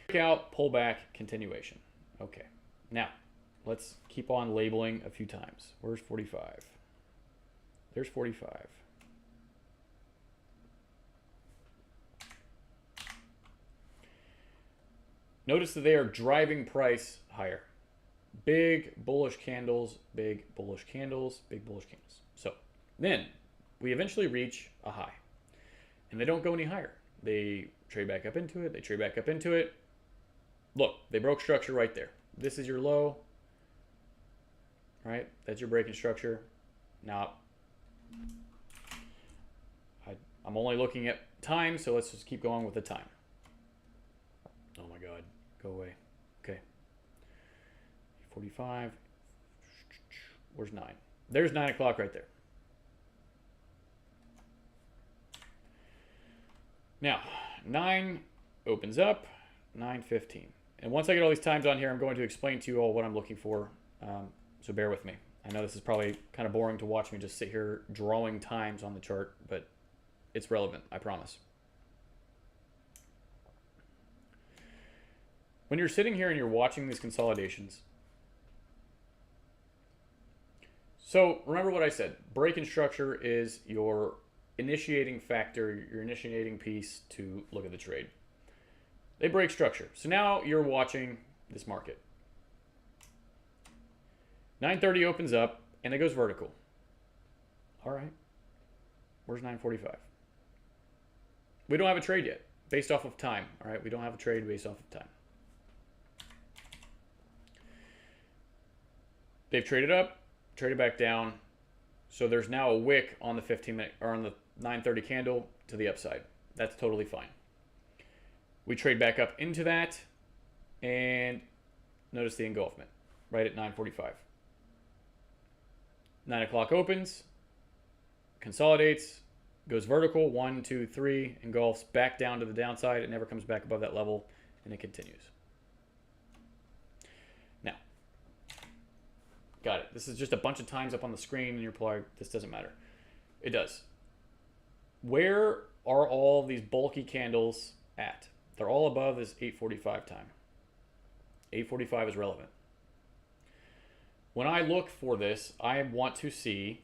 breakout, pullback, continuation. Okay. Now, let's keep on labeling a few times. Where's 45? There's 45. Notice that they are driving price higher. Big bullish candles, big bullish candles, big bullish candles. So then we eventually reach a high, and they don't go any higher. They trade back up into it. They trade back up into it. Look, they broke structure right there. This is your low, right? That's your breaking structure. Now, I'm only looking at time, so let's just keep going with the time. Oh my God, go away. Okay. 45. Where's 9? There's 9 o'clock right there. Now, 9 opens up, 9:15. And once I get all these times on here, I'm going to explain to you all what I'm looking for. So bear with me. I know this is probably kind of boring to watch me just sit here drawing times on the chart, but it's relevant, I promise. When you're sitting here and you're watching these consolidations, so remember what I said. Break in structure is your initiating factor, your initiating piece to look at the trade. They break structure. So now you're watching this market. 9:30 opens up and it goes vertical. All right. Where's 9:45? We don't have a trade yet based off of time. All right. We don't have a trade based off of time. They've traded up, traded back down. So there's now a wick on the 15-minute or on the 9:30 candle to the upside. That's totally fine. We trade back up into that and notice the engulfment right at 9:45. 9 o'clock opens, consolidates, goes vertical, 1, 2, 3, engulfs back down to the downside. It never comes back above that level, and it continues. Now, got it. This is just a bunch of times up on the screen, and you're probably, this doesn't matter. It does. Where are all these bulky candles at? They're all above this 8:45 time. 8:45 is relevant. When I look for this, I want to see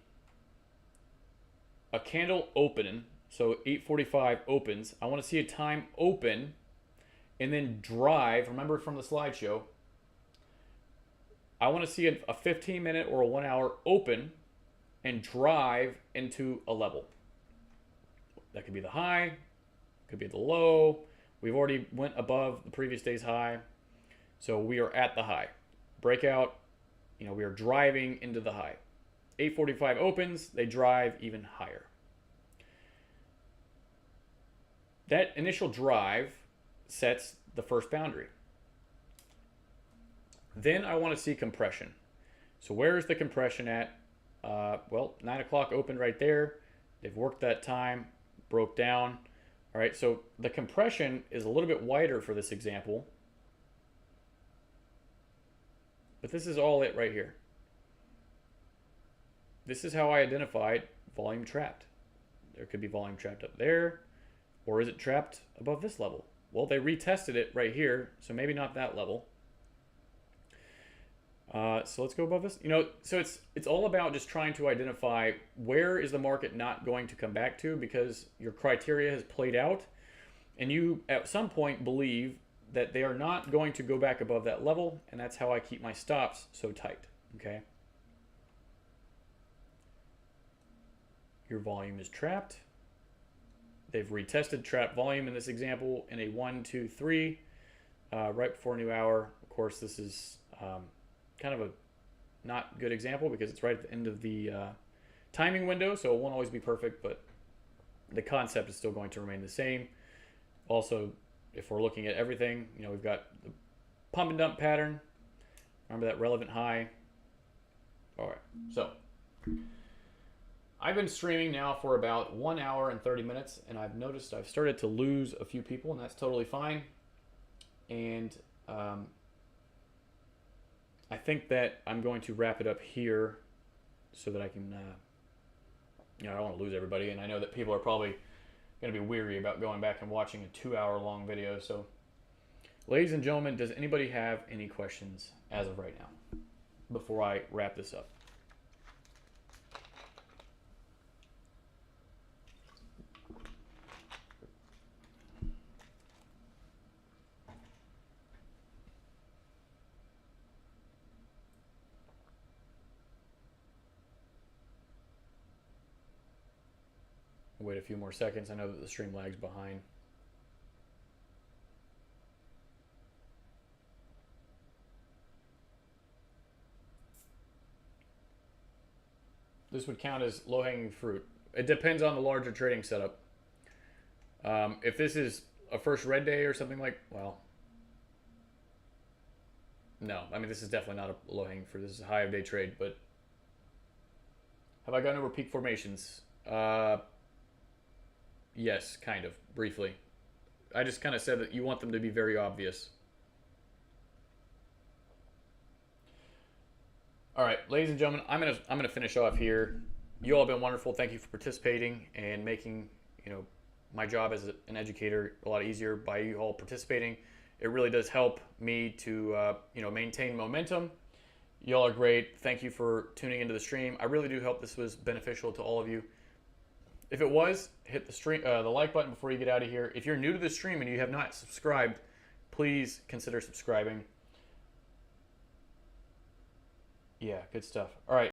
a candle open. So 8:45 opens. I want to see a time open and then drive. Remember from the slideshow, I want to see a 15-minute or a 1-hour open and drive into a level. That could be the high, could be the low. We've already went above the previous day's high. So we are at the high. Breakout, we are driving into the high. 8:45 opens, they drive even higher. That initial drive sets the first boundary. Then I want to see compression. So where is the compression at? Well, 9 o'clock opened right there. They've worked that time, broke down. All right, so the compression is a little bit wider for this example, but this is all it right here. This is how I identified volume trapped. There could be volume trapped up there, or is it trapped above this level? Well, they retested it right here, so maybe not that level. So let's go above this. You know, so it's all about just trying to identify where is the market not going to come back to, because your criteria has played out, and you at some point believe that they are not going to go back above that level, and that's how I keep my stops so tight. Okay. Your volume is trapped. They've retested trap volume in this example in a 1, 2, 3 right before new hour. Of course, this is kind of a not good example because it's right at the end of the timing window, so it won't always be perfect, but the concept is still going to remain the same. Also, if we're looking at everything, you know, we've got the pump and dump pattern. Remember that relevant high. All right, so I've been streaming now for about 1 hour and 30 minutes, and I've noticed I've started to lose a few people, and that's totally fine. And I think that I'm going to wrap it up here so that I can, you know, I don't want to lose everybody, and I know that people are probably going to be weary about going back and watching a 2-hour-long video. So, ladies and gentlemen, does anybody have any questions as of right now before I wrap this up? Wait a few more seconds. I know that the stream lags behind. This would count as low-hanging fruit. It depends on the larger trading setup. If this is a first red day or something like, well, no. I mean, this is definitely not a low-hanging fruit. This is a high of day trade, but have I gone over peak formations? Yes, kind of, briefly. I just kind of said that you want them to be very obvious. All right, ladies and gentlemen, I'm gonna finish off here. You all have been wonderful. Thank you for participating and making, you know, my job as an educator a lot easier by you all participating. It really does help me to you know, maintain momentum. You all are great. Thank you for tuning into the stream. I really do hope this was beneficial to all of you. If it was, hit the like button before you get out of here. If you're new to the stream and you have not subscribed, please consider subscribing. Yeah, good stuff. All right.